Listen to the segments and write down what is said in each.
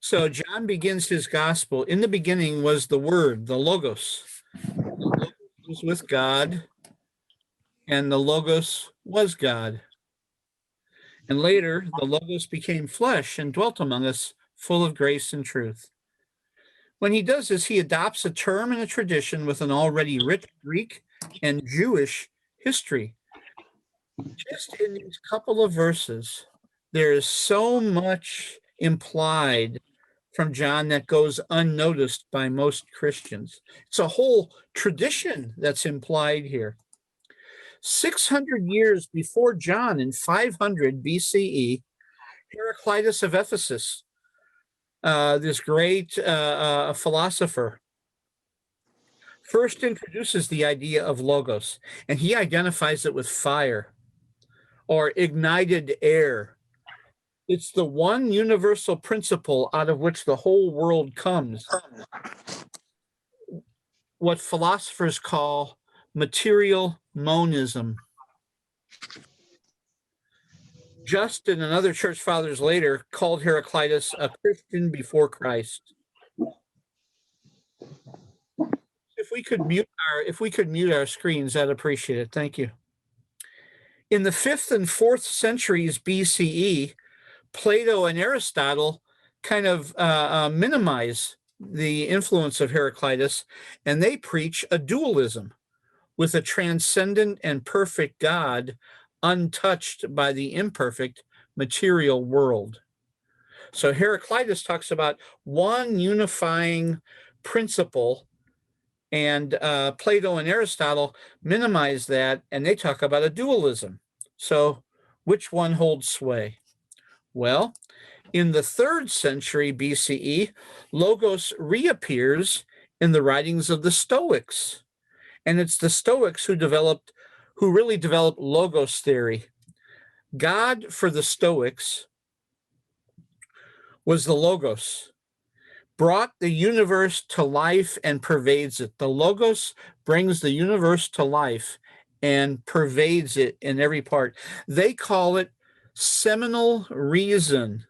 So John begins his gospel. In the beginning was the Word, the Logos. The Logos was with God, and the Logos was God. And later, the Logos became flesh and dwelt among us, full of grace and truth. When he does this, he adopts a term and a tradition with an already rich Greek and Jewish history. Just in these couple of verses, there is so much implied from John that goes unnoticed by most Christians. It's a whole tradition that's implied here. 600 years before John, in 500 BCE, Heraclitus of Ephesus, this great philosopher, first introduces the idea of logos, and he identifies it with fire or ignited air. It's the one universal principle out of which the whole world comes. What philosophers call material monism. Justin and other church fathers later called Heraclitus a Christian before Christ. If we could mute our screens, I'd appreciate it. Thank you. In the 5th and 4th centuries BCE, Plato and Aristotle kind of minimize the influence of Heraclitus, and they preach a dualism with a transcendent and perfect God untouched by the imperfect material world. So Heraclitus talks about one unifying principle, and Plato and Aristotle minimize that, and they talk about a dualism. So which one holds sway? Well, in the 3rd century BCE, Logos reappears in the writings of the Stoics. And it's the Stoics who really developed Logos theory. God for the Stoics was the Logos, brought the universe to life and pervades it. The Logos brings the universe to life and pervades it in every part. They call it seminal reason,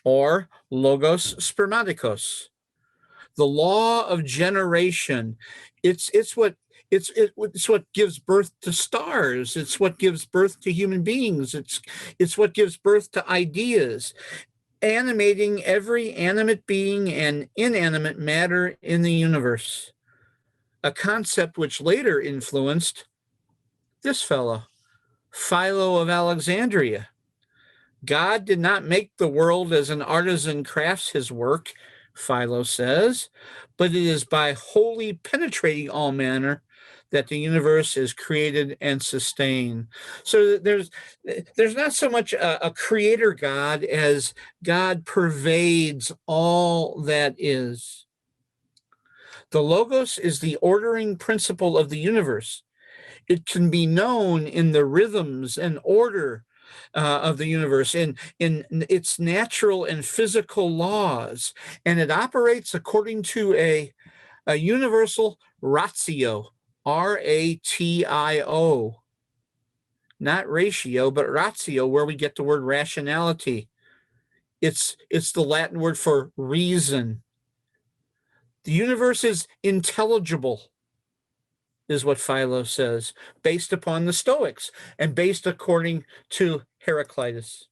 or logos spermaticos, the law of generation. It's what gives birth to stars. It's what gives birth to human beings. It's what gives birth to ideas, animating every animate being and inanimate matter in the universe, a concept which later influenced this fellow, Philo of Alexandria. God did not make the world as an artisan crafts his work, Philo says, but it is by wholly penetrating all manner that the universe is created and sustained. So there's not so much a creator God as God pervades all that is. The Logos is the ordering principle of the universe. It can be known in the rhythms and order of the universe, in its natural and physical laws, and it operates according to a universal ratio, ratio, not ratio, but ratio, where we get the word rationality. It's the Latin word for reason. The universe is intelligible, is what Philo says, based upon the Stoics and based according to Heraclitus.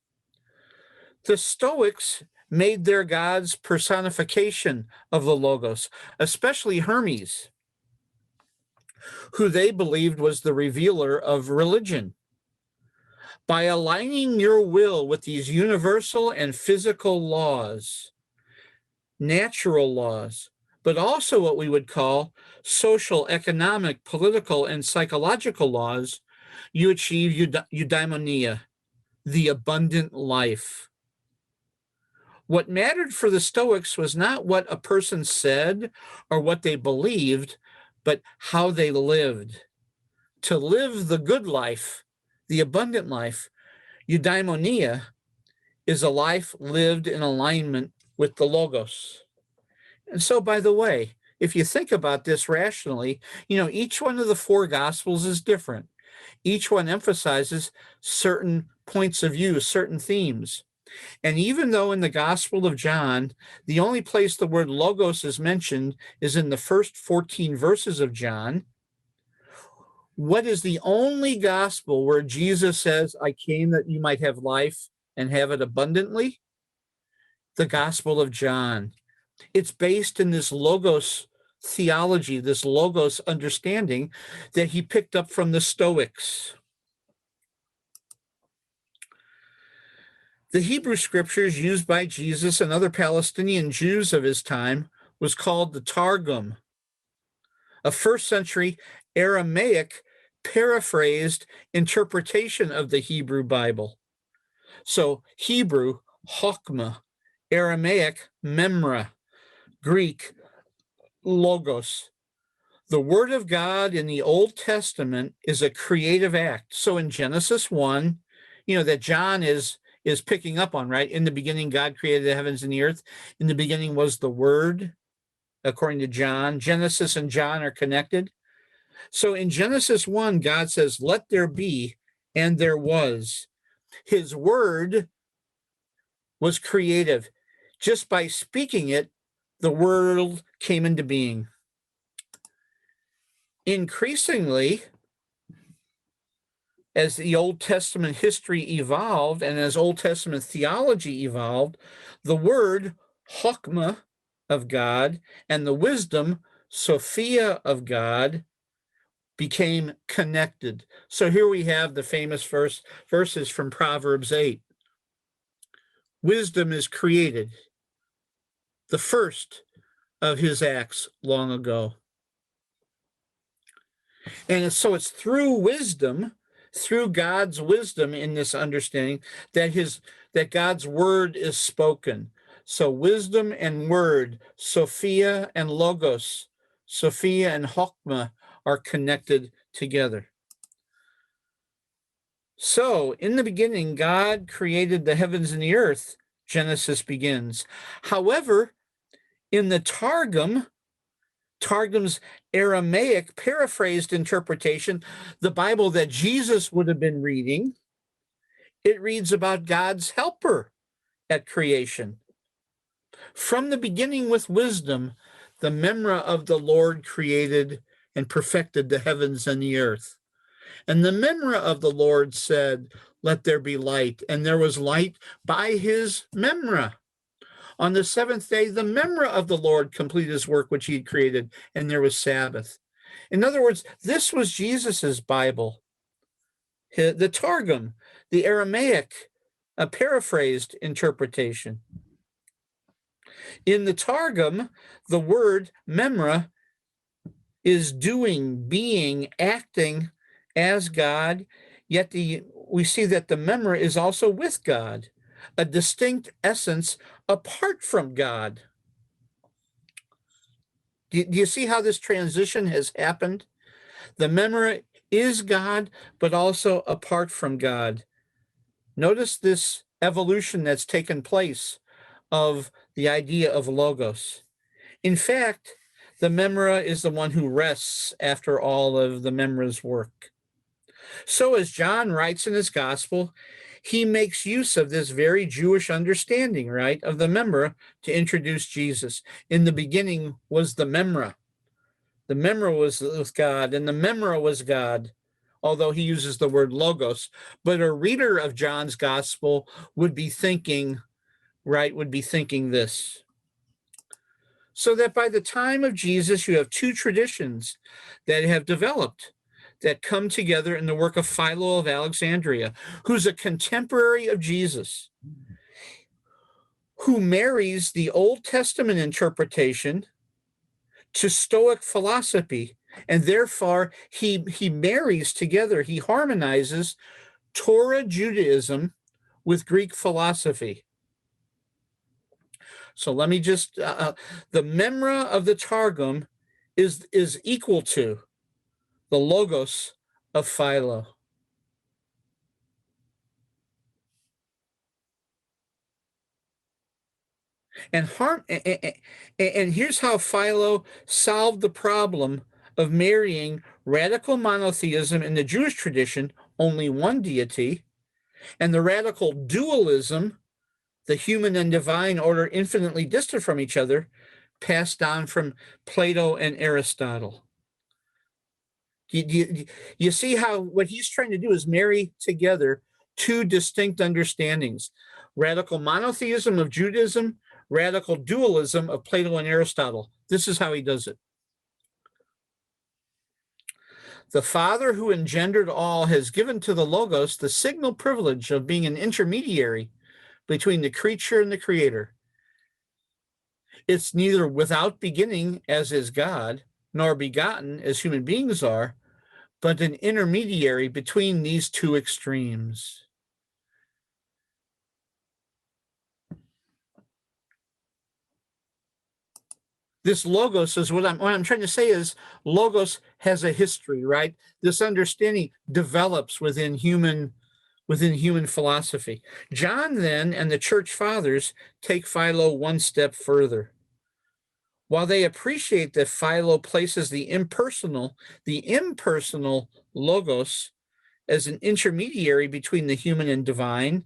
The Stoics made their gods personification of the Logos, especially Hermes, who they believed was the revealer of religion. By aligning your will with these universal and physical laws, natural laws, but also what we would call social, economic, political, and psychological laws, you achieve eudaimonia, the abundant life. What mattered for the Stoics was not what a person said or what they believed, but how they lived. To live the good life, the abundant life, eudaimonia, is a life lived in alignment with the Logos. And so, by the way, if you think about this rationally, each one of the 4 Gospels is different. Each one emphasizes certain points of view, certain themes. And even though in the Gospel of John, the only place the word logos is mentioned is in the first 14 verses of John, what is the only gospel where Jesus says, I came that you might have life and have it abundantly? The Gospel of John. It's based in this logos theology, this logos understanding that he picked up from the Stoics. The Hebrew scriptures used by Jesus and other Palestinian Jews of his time was called the Targum, a first century Aramaic paraphrased interpretation of the Hebrew Bible. So Hebrew, Chokmah, Aramaic, Memra, Greek, Logos. The word of God in the Old Testament is a creative act. So in Genesis 1, that John is picking up on, right? In the beginning, God created the heavens and the earth. In the beginning was the Word, according to John. Genesis and John are connected. So in Genesis 1, God says, let there be, and there was. His word was creative. Just by speaking it, the world came into being. Increasingly, as the Old Testament history evolved and as Old Testament theology evolved, the word Chokmah of God and the wisdom Sophia of God became connected. So here we have the famous verses from Proverbs 8. Wisdom is created, the first of his acts long ago. And so it's through wisdom, through God's wisdom in this understanding that God's word is spoken. So wisdom and word, Sophia and Logos, Sophia and Chokmah are connected together. So in the beginning, God created the heavens and the earth, Genesis begins. However, in the Targum's Aramaic paraphrased interpretation, the Bible that Jesus would have been reading, it reads about God's helper at creation. From the beginning with wisdom, the Memra of the Lord created and perfected the heavens and the earth. And the Memra of the Lord said, let there be light. And there was light by his Memra. On the seventh day, the Memra of the Lord completed his work which he had created, and there was Sabbath. In other words, this was Jesus's Bible. The Targum, the Aramaic, a paraphrased interpretation. In the Targum, the word Memra is doing, being, acting as God, yet we see that the Memra is also with God, a distinct essence apart from God. Do you see how this transition has happened? The Memra is God, but also apart from God. Notice this evolution that's taken place of the idea of Logos. In fact, the Memra is the one who rests after all of the Memra's work. So as John writes in his gospel, he makes use of this very Jewish understanding, right, of the Memra to introduce Jesus. In the beginning was the Memra. The Memra was with God, and the Memra was God, although he uses the word logos. But a reader of John's gospel would be thinking this. So that by the time of Jesus, you have two traditions that have developed that come together in the work of Philo of Alexandria, who's a contemporary of Jesus, who marries the Old Testament interpretation to Stoic philosophy, and therefore he marries together, he harmonizes Torah Judaism with Greek philosophy. So let me just, the Memra of the Targum is equal to the Logos of Philo. And here's how Philo solved the problem of marrying radical monotheism in the Jewish tradition, only one deity, and the radical dualism the human and divine order infinitely distant from each other, passed down from Plato and Aristotle. You see how what he's trying to do is marry together two distinct understandings: radical monotheism of Judaism, radical dualism of Plato and Aristotle. This is how he does it. The Father who engendered all has given to the Logos the signal privilege of being an intermediary between the creature and the Creator. It's neither without beginning, as is God, nor begotten, as human beings are, but an intermediary between these two extremes. This Logos is what I'm trying to say is Logos has a history, right? This understanding develops within human philosophy. John then and the church fathers take Philo one step further. While they appreciate that Philo places the impersonal Logos as an intermediary between the human and divine,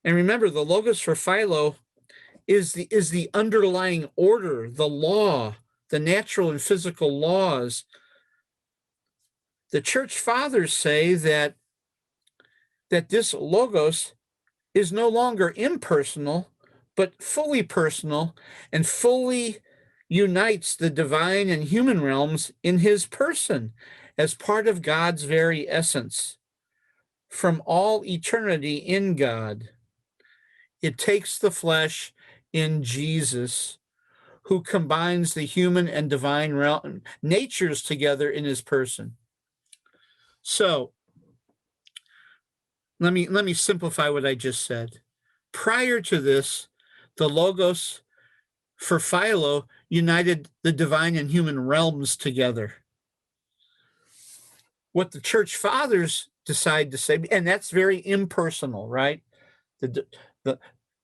and remember, the Logos for Philo is the underlying order, the law, the natural and physical laws. The church fathers say that this Logos is no longer impersonal, but fully personal and fully unites the divine and human realms in his person as part of God's very essence. From all eternity in God, it takes the flesh in Jesus, who combines the human and divine natures together in his person. So let me simplify what I just said. Prior to this, the Logos for Philo united the divine and human realms together. What the church fathers decide to say, and that's very impersonal, right?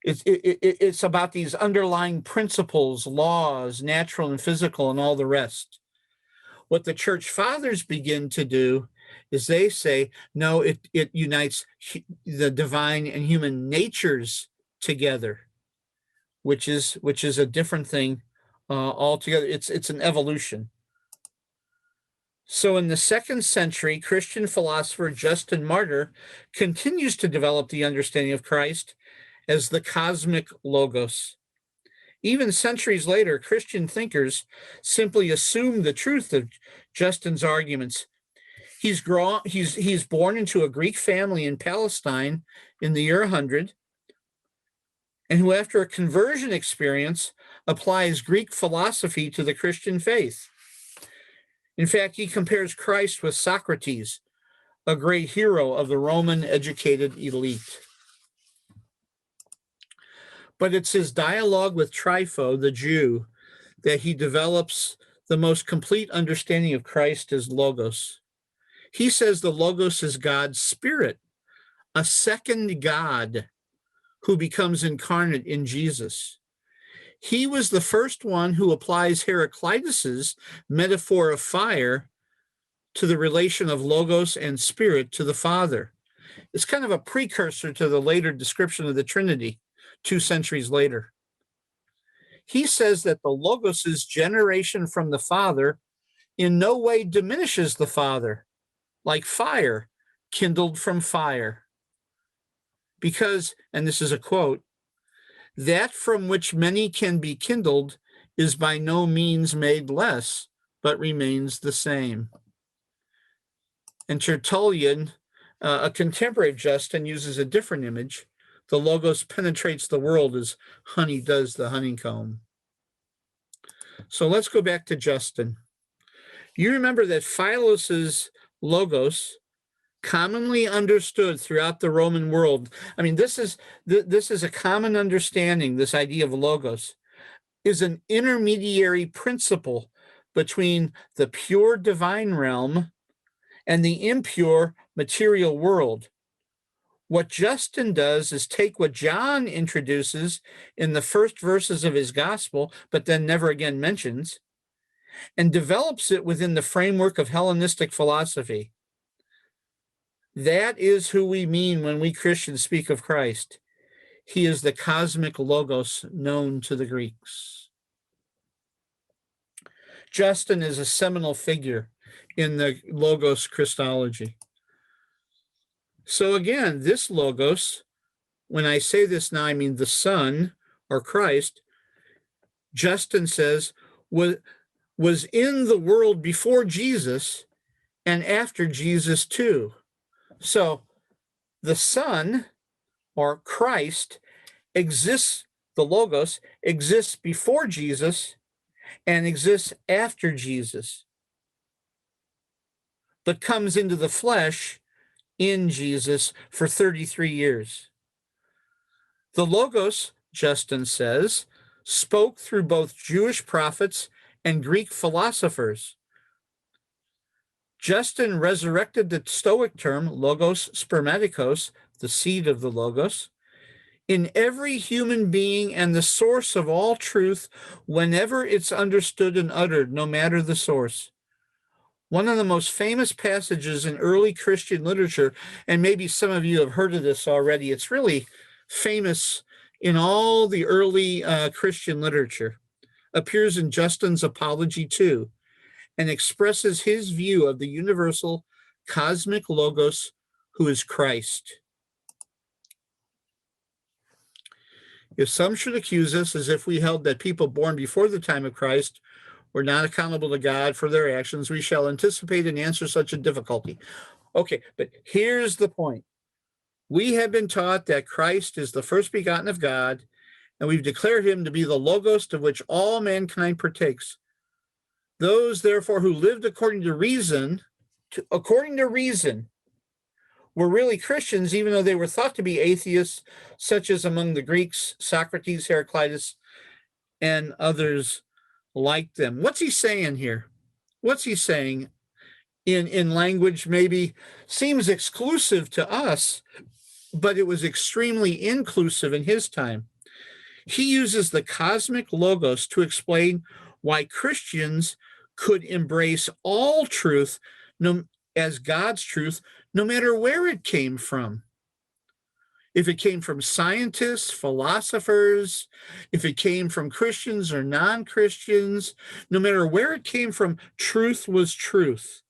It's about these underlying principles, laws, natural and physical, and all the rest. What the church fathers begin to do is they say, no, it unites the divine and human natures together, which is a different thing altogether. It's an evolution. So in the 2nd century, Christian philosopher Justin Martyr continues to develop the understanding of Christ as the cosmic Logos. Even centuries later, Christian thinkers simply assume the truth of Justin's arguments. He's born into a Greek family in Palestine in the year 100, and who, after a conversion experience, applies Greek philosophy to the Christian faith. In fact, he compares Christ with Socrates, a great hero of the Roman educated elite. But it's his dialogue with Trypho, the Jew, that he develops the most complete understanding of Christ as Logos. He says the Logos is God's spirit, a second God who becomes incarnate in Jesus. He was the first one who applies Heraclitus's metaphor of fire to the relation of Logos and Spirit to the Father. It's kind of a precursor to the later description of the Trinity, 2 centuries later. He says that the Logos's generation from the Father in no way diminishes the Father, like fire kindled from fire. Because, and this is a quote, that from which many can be kindled is by no means made less, but remains the same. And Tertullian, a contemporary of Justin, uses a different image. The Logos penetrates the world as honey does the honeycomb. So let's go back to Justin. You remember that Philos's Logos, commonly understood throughout the Roman world. I mean, this is a common understanding, this idea of Logos, is an intermediary principle between the pure divine realm and the impure material world. What Justin does is take what John introduces in the first verses of his gospel, but then never again mentions, and develops it within the framework of Hellenistic philosophy. That is who we mean when we Christians speak of Christ. He is the cosmic logos known to the Greeks. Justin is a seminal figure in the logos Christology. So again, this logos, when I say this now, I mean the Son or Christ, Justin says, was in the world before Jesus and after Jesus too. So the Son or Christ exists, the Logos exists before Jesus and exists after Jesus, but comes into the flesh in Jesus for 33 years. The Logos, Justin says, spoke through both Jewish prophets and Greek philosophers. Justin resurrected the Stoic term logos spermatikos, the seed of the Logos, in every human being and the source of all truth whenever it's understood and uttered, no matter the source. One of the most famous passages in early Christian literature, and maybe some of you have heard of this already, it's really famous in all the early Christian literature, appears in Justin's Apology 2, and expresses his view of the universal cosmic logos who is Christ. If some should accuse us as if we held that people born before the time of Christ were not accountable to God for their actions, we shall anticipate and answer such a difficulty. Okay, but here's the point. We have been taught that Christ is the first begotten of God, and we've declared him to be the Logos of which all mankind partakes. Those, therefore, who lived according to reason, were really Christians, even though they were thought to be atheists, such as among the Greeks, Socrates, Heraclitus, and others like them. What's he saying here? What's he saying in language maybe seems exclusive to us, but it was extremely inclusive in his time. He uses the cosmic logos to explain why Christians could embrace all truth as God's truth, no matter where it came from. If it came from scientists, philosophers, if it came from Christians or non-Christians, no matter where it came from, truth was truth.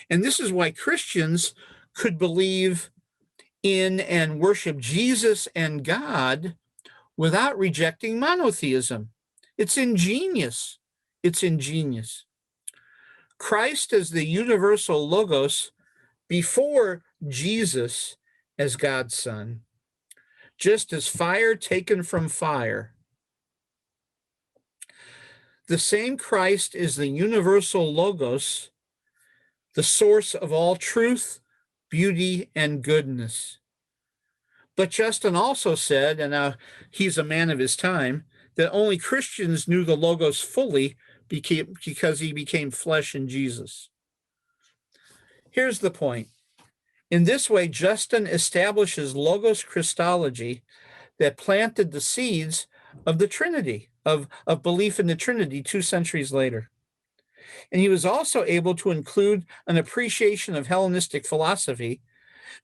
And this is why Christians could believe in and worship Jesus and God without rejecting monotheism. It's ingenious. It's ingenious. Christ as the universal logos before Jesus as God's Son, just as fire taken from fire. The same Christ is the universal logos, the source of all truth, beauty, and goodness. But Justin also said, and he's a man of his time, that only Christians knew the Logos fully because he became flesh in Jesus. Here's the point. In this way, Justin establishes Logos Christology that planted the seeds of the Trinity, of belief in the Trinity 2 centuries later. And he was also able to include an appreciation of Hellenistic philosophy,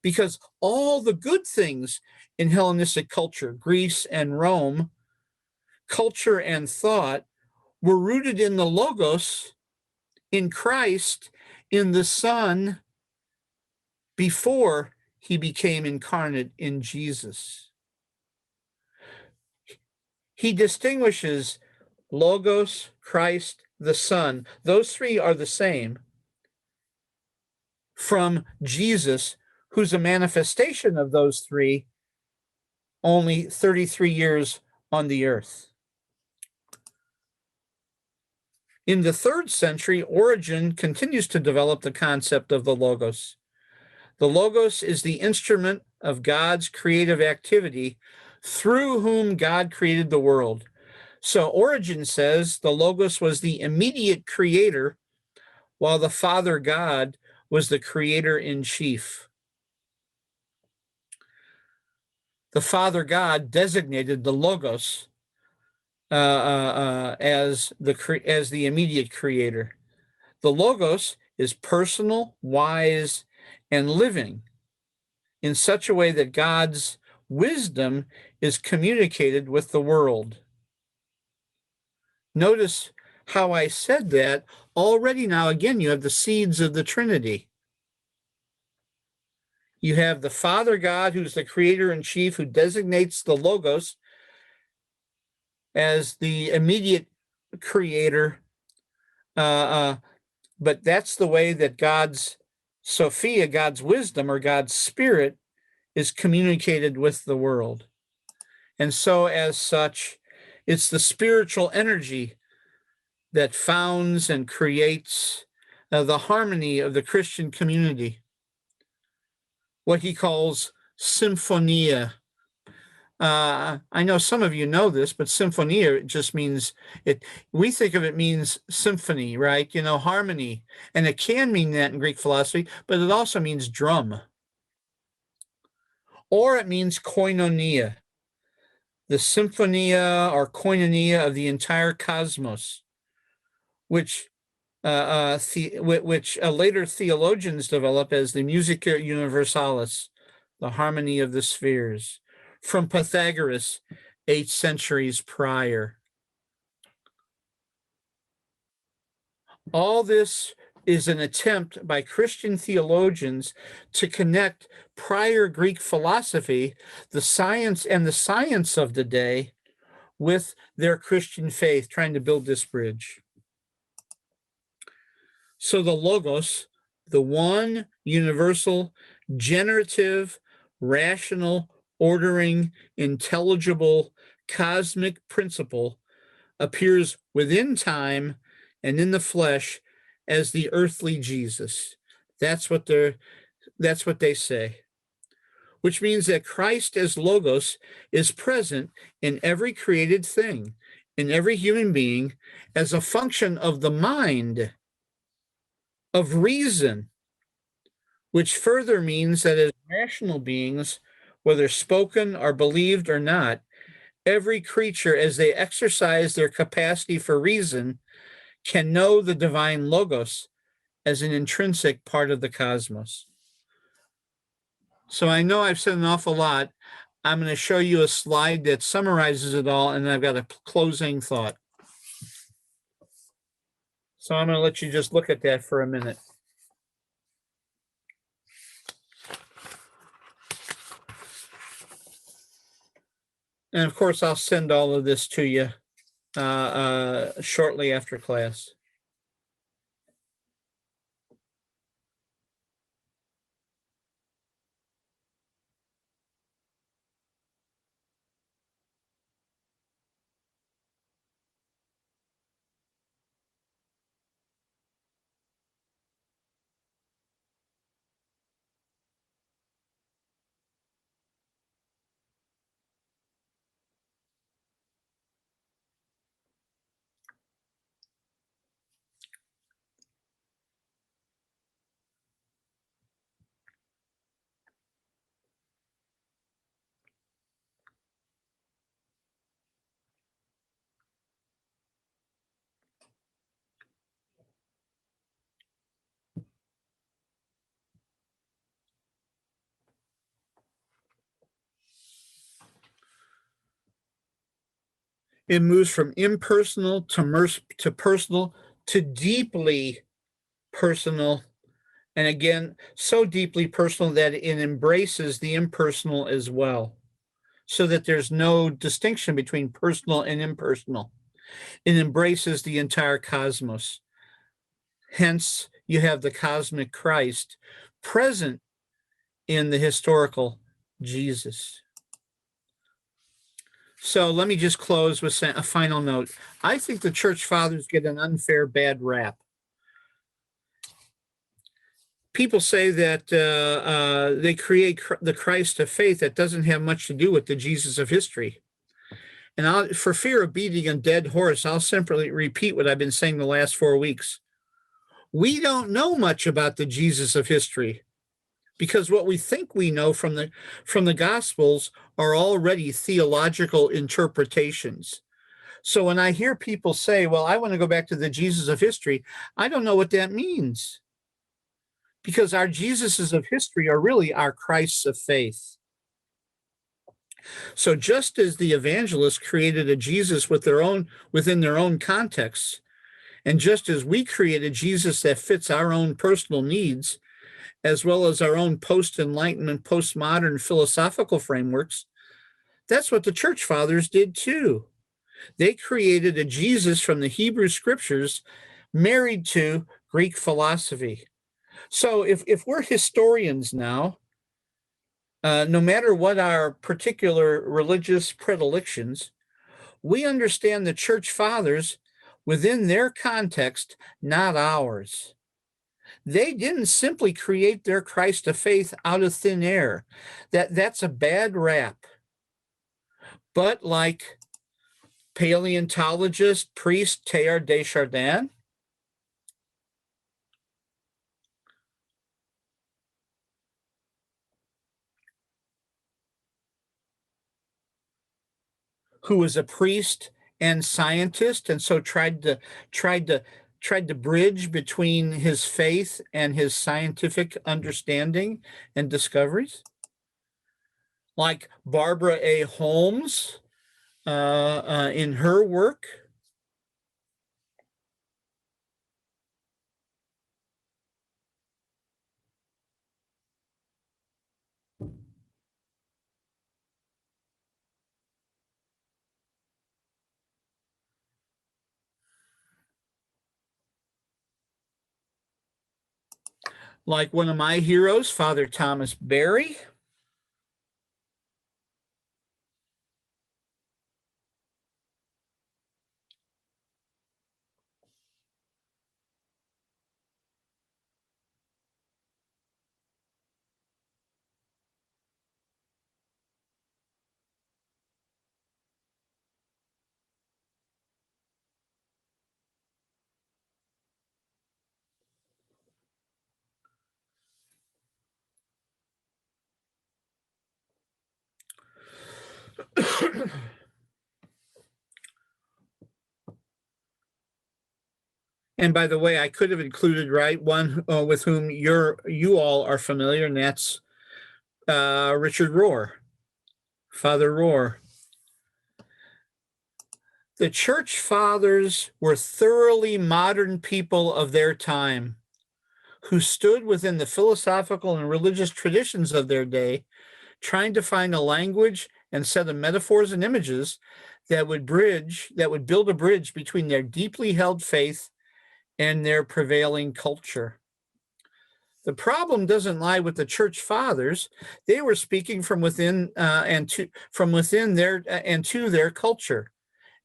because all the good things in Hellenistic culture, Greece and Rome, culture and thought, were rooted in the Logos, in Christ, in the Son, before he became incarnate in Jesus. He distinguishes Logos, Christ, the Son, those three are the same, from Jesus, who's a manifestation of those three, only 33 years on the earth. In the 3rd century, Origen continues to develop the concept of the Logos. The Logos is the instrument of God's creative activity through whom God created the world. So Origen says the Logos was the immediate creator, while the Father God was the creator in chief. The Father God designated the Logos as the immediate creator. The Logos is personal, wise, and living in such a way that God's wisdom is communicated with the world. Notice how I said that already. Now, again, you have the seeds of the Trinity. You have the Father God, who's the creator in chief, who designates the Logos as the immediate creator. But that's the way that God's Sophia, God's wisdom, or God's spirit, is communicated with the world. And so, as such, it's the spiritual energy that founds and creates the harmony of the Christian community, what he calls symphonia. I know some of you know this, but symphonia just means it. We think of it means symphony, right? You know, harmony, and it can mean that in Greek philosophy, but it also means drum, or it means koinonia, the symphonia or koinonia of the entire cosmos, which later theologians develop as the musica universalis, the harmony of the spheres, from Pythagoras 8 centuries prior. All this is an attempt by Christian theologians to connect prior Greek philosophy, the science of the day, with their Christian faith, trying to build this bridge. So the Logos, the one universal, generative, rational, ordering, intelligible, cosmic principle, appears within time and in the flesh as the earthly Jesus. That's what they say. Which means that Christ as Logos is present in every created thing, in every human being, as a function of the mind, of reason, which further means that as rational beings, whether spoken or believed or not, every creature, as they exercise their capacity for reason, can know the divine Logos as an intrinsic part of the cosmos. So I know I've said an awful lot. I'm going to show you a slide that summarizes it all, and then I've got a closing thought. So I'm going to let you just look at that for a minute. And of course, I'll send all of this to you shortly after class. It moves from impersonal to personal to deeply personal. And again, so deeply personal that it embraces the impersonal as well, so that there's no distinction between personal and impersonal. It embraces the entire cosmos. Hence, you have the cosmic Christ present in the historical Jesus. So let me just close with a final note. I think the church fathers get an unfair bad rap. People say that they create the Christ of faith that doesn't have much to do with the Jesus of history. And for fear of beating a dead horse, I'll simply repeat what I've been saying the last 4 weeks. We don't know much about the Jesus of history, because what we think we know from the Gospels are already theological interpretations. So when I hear people say, well, I want to go back to the Jesus of history, I don't know what that means. Because our Jesuses of history are really our Christs of faith. So just as the evangelists created a Jesus within their own contexts, and just as we created Jesus that fits our own personal needs, as well as our own post-Enlightenment, postmodern philosophical frameworks, that's what the church fathers did too. They created a Jesus from the Hebrew scriptures married to Greek philosophy. So if we're historians now, no matter what our particular religious predilections, we understand the church fathers within their context, not ours. They didn't simply create their Christ of faith out of thin air. That's a bad rap. But like paleontologist priest Teilhard de Chardin, who was a priest and scientist, and so tried to bridge between his faith and his scientific understanding and discoveries. Like Barbara A. Holmes in her work. Like one of my heroes, Father Thomas Berry. And by the way, I could have included one with whom you all are familiar, and that's Richard Rohr, Father Rohr. The church fathers were thoroughly modern people of their time who stood within the philosophical and religious traditions of their day, trying to find a language and set of metaphors and images that would build a bridge between their deeply held faith and their prevailing culture. The problem doesn't lie with the church fathers. They were speaking from within to their culture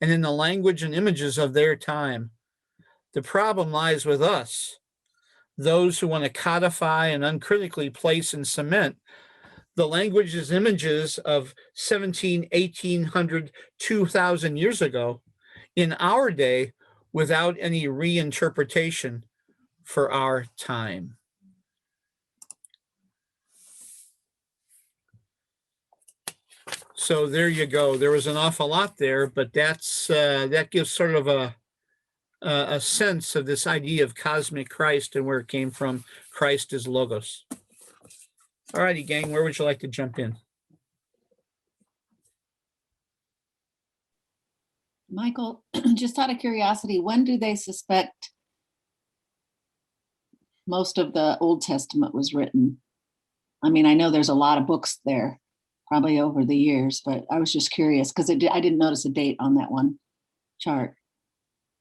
and in the language and images of their time. The problem lies with us, those who want to codify and uncritically place and cement the languages, images of 17, 1800, 2000 years ago in our day without any reinterpretation for our time. So there you go. There was an awful lot there, but that gives sort of a sense of this idea of cosmic Christ and where it came from. Christ is Logos. All righty, gang, where would you like to jump in? Michael, just out of curiosity, when do they suspect most of the Old Testament was written? I mean, I know there's a lot of books there, probably over the years, but I was just curious because I didn't notice a date on that one chart.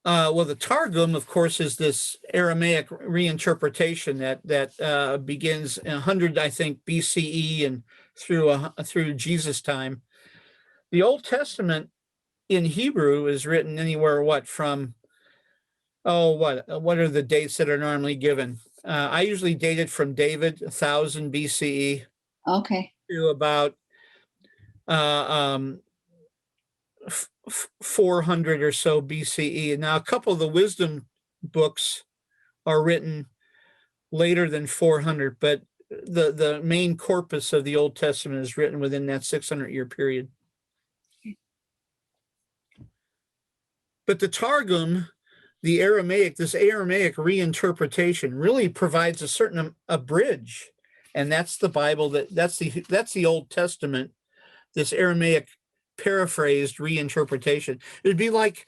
Well, the Targum, of course, is this Aramaic reinterpretation that begins 100, I think, BCE and through Jesus' time. The Old Testament in Hebrew is written anywhere from what are the dates that are normally given? I usually date it from David 1000 BCE. Okay. To about 400 or so BCE. Now, a couple of the wisdom books are written later than 400, but the main corpus of the Old Testament is written within that 600-year period. But the Targum, this Aramaic reinterpretation really provides a bridge, and that's the Bible. That's the Old Testament this Aramaic paraphrased reinterpretation. It'd be like,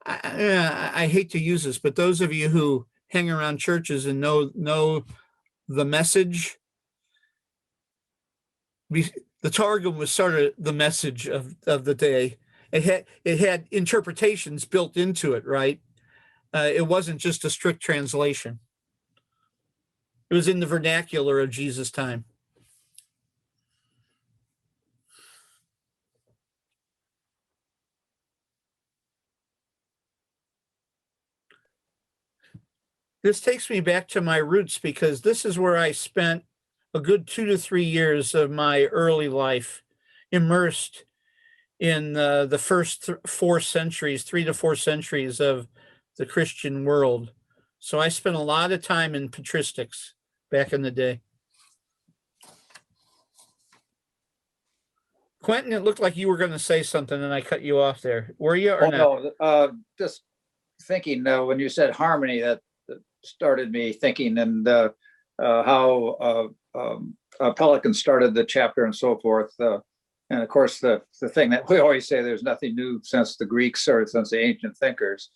I hate to use this, but those of you who hang around churches and know the message, the Targum was sort of the message of the day. It had interpretations built into it, right? It wasn't just a strict translation. It was in the vernacular of Jesus' time. This takes me back to my roots because this is where I spent a good 2 to 3 years of my early life immersed in the first 4 centuries, 3 to 4 centuries of the Christian world. So I spent a lot of time in patristics back in the day. Quentin, it looked like you were going to say something and I cut you off there. Were you or not? No, just thinking when you said harmony, that started me thinking, and how Pelican started the chapter and so forth. And of course, the thing that we always say, there's nothing new since the Greeks or since the ancient thinkers.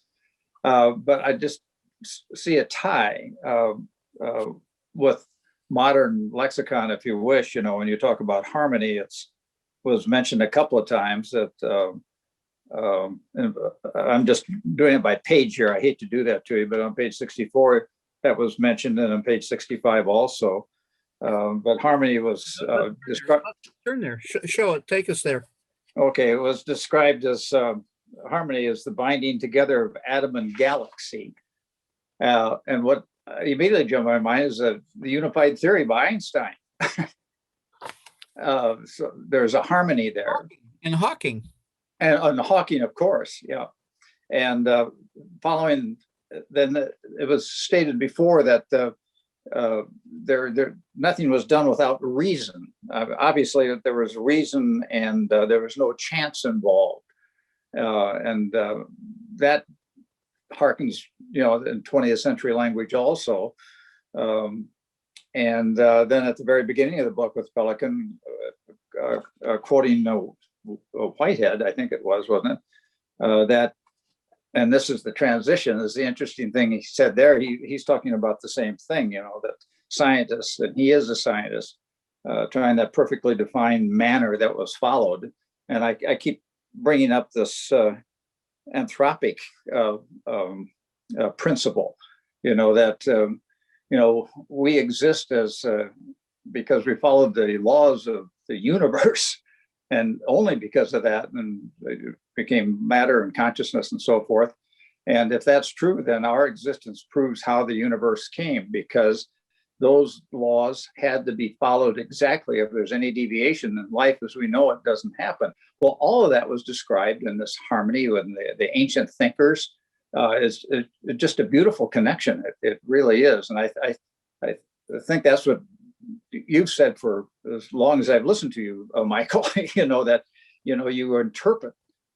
But I just see a tie with modern lexicon, if you wish. When you talk about harmony, it's was mentioned a couple of times that I'm just doing it by page here. I hate to do that to you, but on page 64, that was mentioned, and on page 65 also. But harmony was described. Turn there. Show it. Take us there. Okay, it was described as harmony is the binding together of atom and galaxy. And what immediately jumped in my mind is the unified theory by Einstein. So there's a harmony there. And Hawking. And Hawking, of course, yeah. And following, then it was stated before that nothing was done without reason. Obviously, there was reason, and there was no chance involved. And that harkens, in 20th century language also. And then at the very beginning of the book with Pelican, quoting Whitehead, I think it was, wasn't it? That, and this is the transition, is the interesting thing he said there. He's talking about the same thing, that scientists, and he is a scientist, trying that perfectly defined manner that was followed. And I keep bringing up this anthropic principle, that we exist as because we followed the laws of the universe, and only because of that, and it became matter and consciousness and so forth. And if that's true, then our existence proves how the universe came, because those laws had to be followed exactly. If there's any deviation, in life as we know it doesn't happen. Well, all of that was described in this harmony with the ancient thinkers. Is just a beautiful connection. It really is. And I think that's what you've said for as long as I've listened to you, Michael, that, you interpret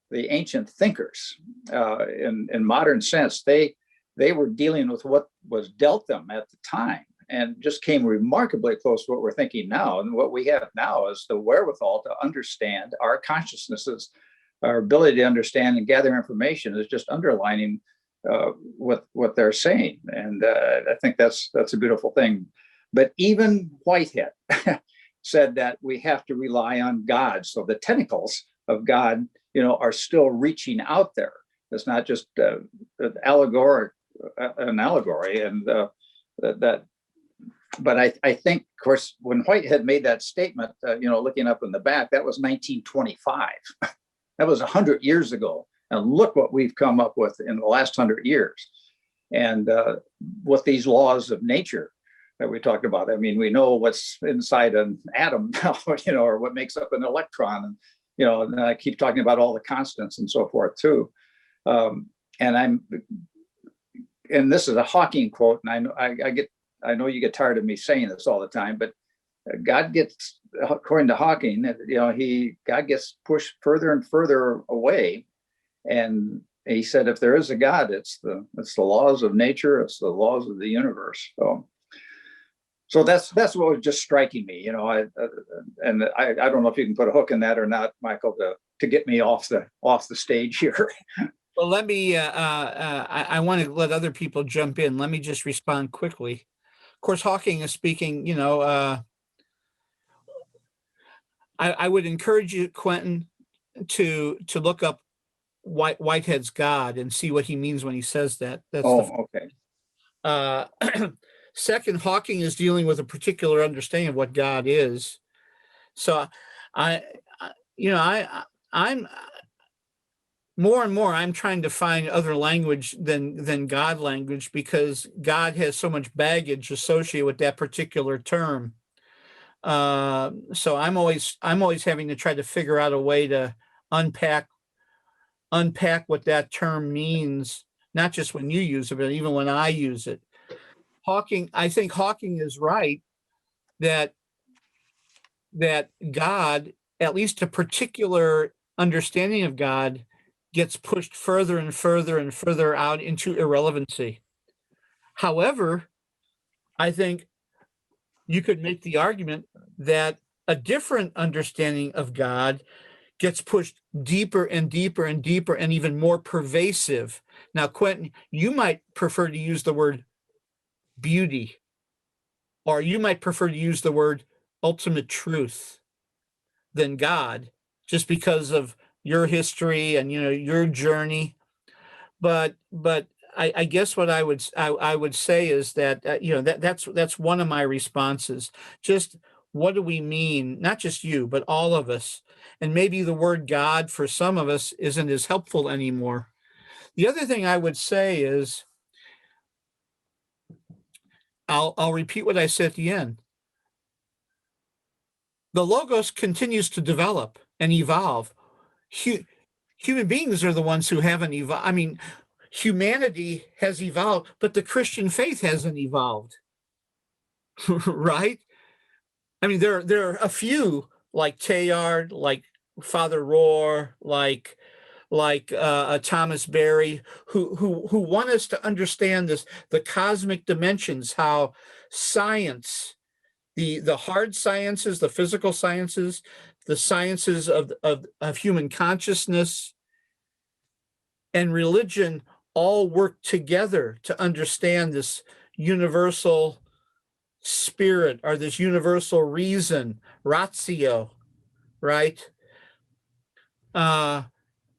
the ancient thinkers in modern sense. They were dealing with what was dealt them at the time, and just came remarkably close to what we're thinking now. And what we have now is the wherewithal to understand our consciousnesses. Our ability to understand and gather information is just underlining what they're saying, and I think that's a beautiful thing. But even Whitehead said that we have to rely on God. So the tentacles of God, are still reaching out there. It's not just an allegory, and that. But I think, of course, when Whitehead made that statement, looking up in the back, that was 1925. That was 100 years ago. And look what we've come up with in the last 100 years. And with these laws of nature that we talked about, I mean, we know what's inside an atom now, or what makes up an electron. And, and I keep talking about all the constants and so forth too. And this is a Hawking quote. And I know you get tired of me saying this all the time, but God gets, according to Hawking, God gets pushed further and further away. And he said, if there is a God, it's the laws of nature, it's the laws of the universe. So that's what was just striking me, I don't know if you can put a hook in that or not, Michael, to get me off the stage here. Well, let me, I want to let other people jump in. Let me just respond quickly. Of course, Hawking is speaking, I would encourage you, Quentin, to look up Whitehead's God and see what he means when he says that. That's okay. Uh, second, Hawking is dealing with a particular understanding of what God is. So I I'm more and more I'm trying to find other language than God language, because God has so much baggage associated with that particular term. So I'm always having to try to figure out a way to unpack what that term means, not just when you use it, but even when I use it. I think Hawking is right that God, at least a particular understanding of God, gets pushed further and further and further out into irrelevancy. However, I think you could make the argument that a different understanding of God gets pushed deeper and deeper and deeper and even more pervasive. Now, Quentin, you might prefer to use the word beauty, or you might prefer to use the word ultimate truth than God, just because of your history and your journey. But I guess what I would say is that that's one of my responses. Just what do we mean? Not just you, but all of us. And maybe the word God for some of us isn't as helpful anymore. The other thing I would say is, I'll repeat what I said at the end. The Logos continues to develop and evolve. Human beings are the ones who haven't evolved. I mean, humanity has evolved, but the Christian faith hasn't evolved, right? I mean, there are a few like Teilhard, like Father Rohr, like Thomas Berry, who want us to understand the cosmic dimensions, how science, the hard sciences, the physical sciences, the sciences of human consciousness, and religion all work together to understand this universal spirit, or this universal reason, ratio, right?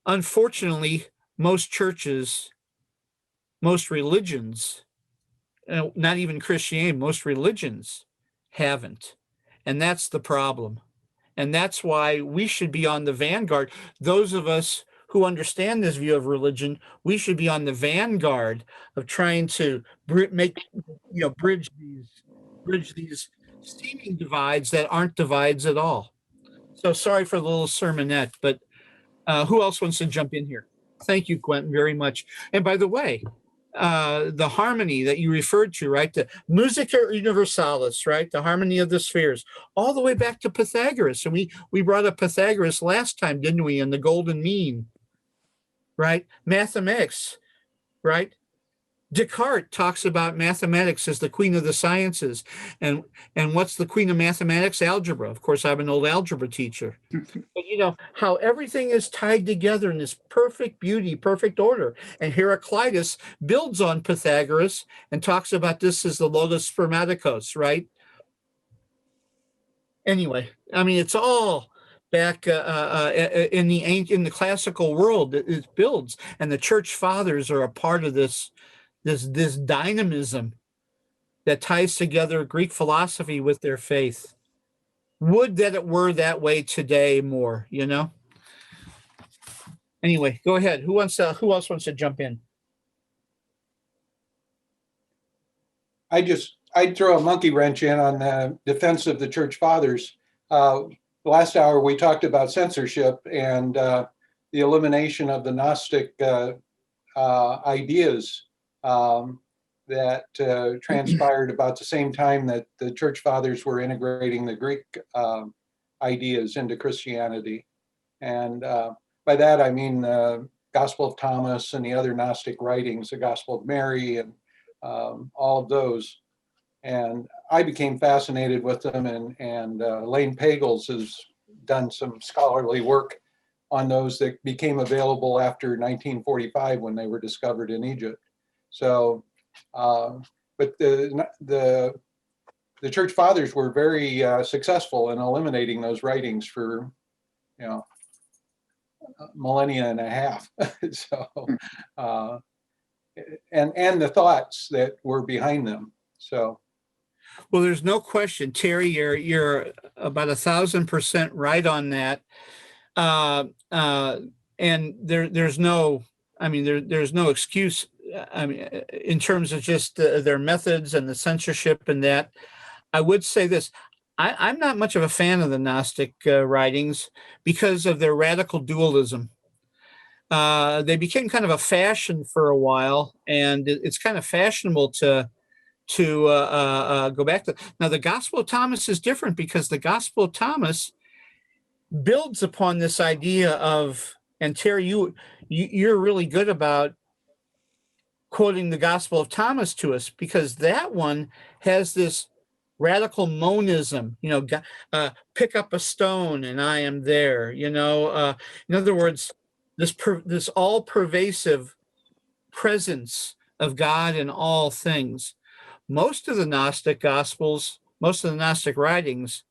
Unfortunately, most churches, most religions, not even Christianity, most religions haven't. And that's the problem. And that's why we should be on the vanguard. Those of us who understand this view of religion, we should be on the vanguard of trying to bridge these seeming divides that aren't divides at all. So sorry for the little sermonette, but who else wants to jump in here? Thank you, Quentin, very much. And by the way, the harmony that you referred to, right? The musica universalis, right? The harmony of the spheres, all the way back to Pythagoras. And we brought up Pythagoras last time, didn't we? In the golden mean, right? Mathematics, right? Descartes talks about mathematics as the queen of the sciences. And what's the queen of mathematics? Algebra. Of course, I'm an old algebra teacher. But how everything is tied together in this perfect beauty, perfect order. And Heraclitus builds on Pythagoras and talks about this as the logos spermaticos, right? Anyway, I mean, it's all back in the classical world. It builds, and the church fathers are a part of this dynamism that ties together Greek philosophy with their faith. Would that it were that way today more, Anyway, go ahead. Who else wants to jump in? I'd throw a monkey wrench in on the defense of the church fathers. Last hour, we talked about censorship and the elimination of the Gnostic ideas that transpired about the same time that the church fathers were integrating the Greek ideas into Christianity. And by that, I mean the Gospel of Thomas and the other Gnostic writings, the Gospel of Mary and all of those. And I became fascinated with them, and Elaine Pagels has done some scholarly work on those that became available after 1945 when they were discovered in Egypt. So, but the church fathers were very successful in eliminating those writings for, you know, millennia and a half. So, and the thoughts that were behind them. So, Well, there's no question, Terry, you're about 1,000% right on that. Uh, uh, and there's no, I mean, there's no excuse. I mean, in terms of just their methods and the censorship and that. I would say this. I'm not much of a fan of the Gnostic writings because of their radical dualism. They became kind of a fashion for a while, and it's kind of fashionable to go back to. Now, the Gospel of Thomas is different because the Gospel of Thomas builds upon this idea of, and Terry, you're really good about quoting the Gospel of Thomas to us, because that one has this radical monism, pick up a stone and I am there, in other words, this all pervasive presence of God in all things. Most of the Gnostic Gospels, most of the Gnostic writings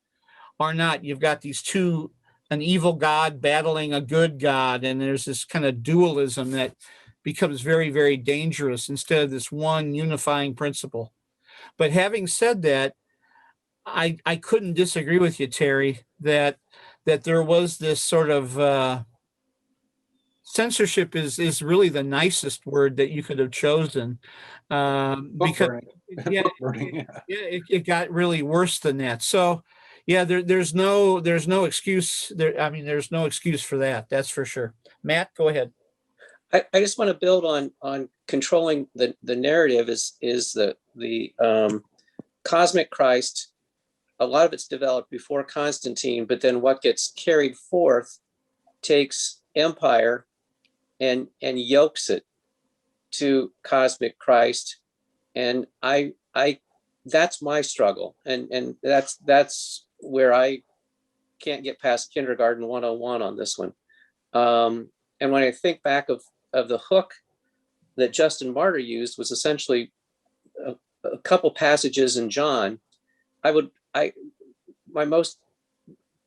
are not. You've got these two, an evil God battling a good God, and there's this kind of dualism that becomes very, very dangerous instead of this one unifying principle. But having said that, I couldn't disagree with you, Terry, that there was this sort of censorship is really the nicest word that you could have chosen, because yeah, it got really worse than that. So yeah, there's no excuse there. I mean, there's no excuse for that. That's for sure. Matt, go ahead. I just want to build on controlling the narrative is the cosmic Christ. A lot of it's developed before Constantine, but then what gets carried forth takes empire and yokes it to cosmic Christ. And I that's my struggle. And that's where I can't get past kindergarten 101 on this one. And when I think back of the hook that Justin Martyr used was essentially a couple passages in John.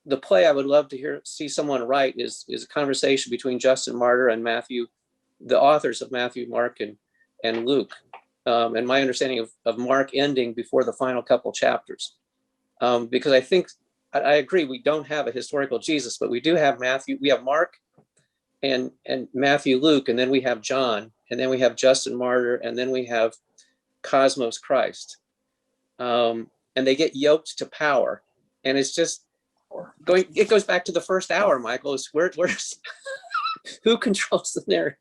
The play I would love to see someone write is a conversation between Justin Martyr and Matthew, the authors of Matthew, Mark, and Luke. And my understanding of Mark ending before the final couple chapters. Because I think, I agree, we don't have a historical Jesus, but we do have Matthew, we have Mark and Matthew, Luke, and then we have John, and then we have Justin Martyr, and then we have Cosmos Christ. And they get yoked to power. And it's just it goes back to the first hour, Michael. It's where's who controls the narrative?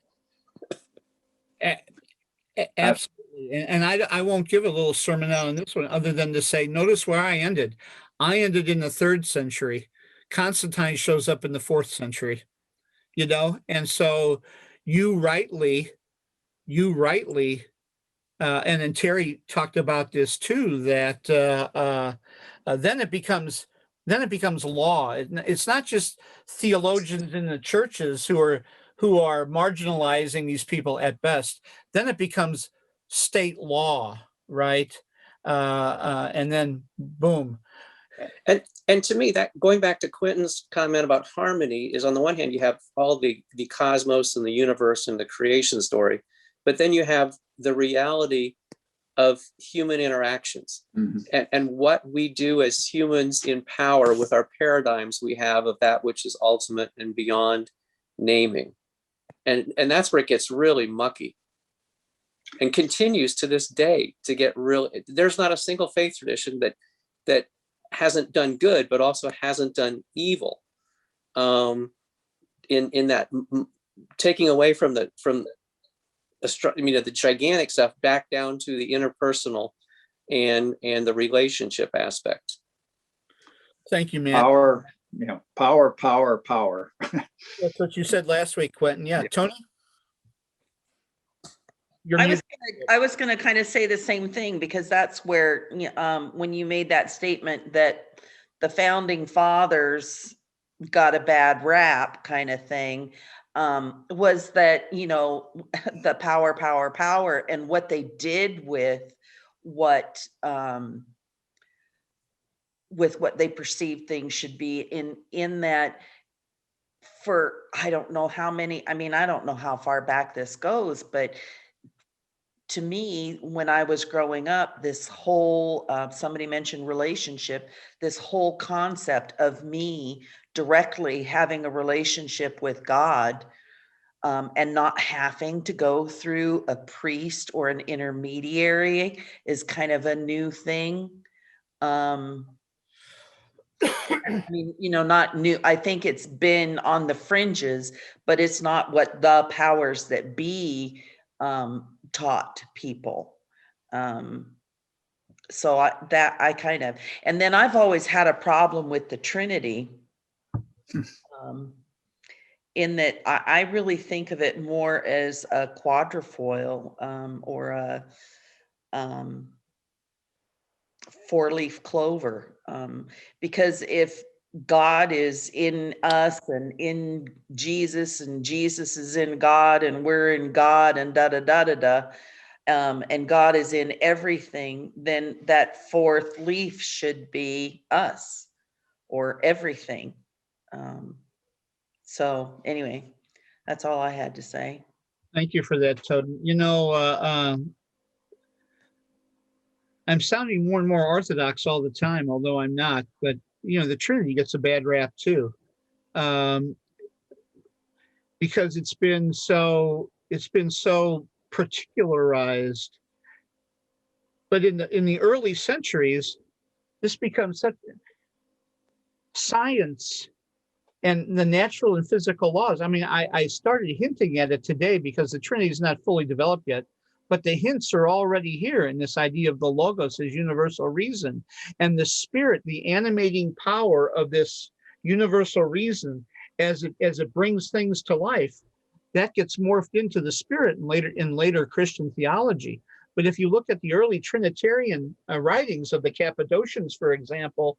Absolutely. And I won't give a little sermon out on this one other than to say, notice where I ended. I ended in the 3rd century. Constantine shows up in the 4th century, and so you rightly, and then Terry talked about this too, that then it becomes law. It's not just theologians in the churches who are marginalizing these people at best. Then it becomes state law, right? And then boom. And to me, that going back to Quentin's comment about harmony is, on the one hand, you have all the cosmos and the universe and the creation story, but then you have the reality of human interactions, and what we do as humans in power with our paradigms we have of that which is ultimate and beyond naming. And that's where it gets really mucky and continues to this day to get real. There's not a single faith tradition that hasn't done good, but also hasn't done evil, in that taking away from the gigantic stuff back down to the interpersonal and the relationship aspect. Thank you, man. Power. That's what you said last week, Quentin. Yeah, Tony. you're I was muted. gonna, I was gonna kind of say the same thing, because that's where, when you made that statement that the founding fathers got a bad rap kind of thing, was that, the power, and what they did what, with what they perceived things should be in that, for I don't know how many, I mean, I don't know how far back this goes, but to me, when I was growing up, this whole, somebody mentioned relationship, this whole concept of me directly having a relationship with God, and not having to go through a priest or an intermediary is kind of a new thing. I mean, not new. I think it's been on the fringes, but it's not what the powers that be taught people. So I kind of, and then I've always had a problem with the Trinity, in that I really think of it more as a quadrifoil, or a um, four-leaf clover, because if God is in us and in Jesus, and Jesus is in God, and we're in God, and da da da da da, and God is in everything, then that fourth leaf should be us, or everything. So anyway, that's all I had to say. Thank you for that, Toad. I'm sounding more and more orthodox all the time, although I'm not. But the Trinity gets a bad rap too, um, because it's been so particularized. But in the early centuries, this becomes such science and the natural and physical laws. I mean, I started hinting at it today because the Trinity is not fully developed yet, but the hints are already here in this idea of the Logos as universal reason, and the Spirit, the animating power of this universal reason as it brings things to life. That gets morphed into the Spirit in later Christian theology. But if you look at the early Trinitarian writings of the Cappadocians, for example,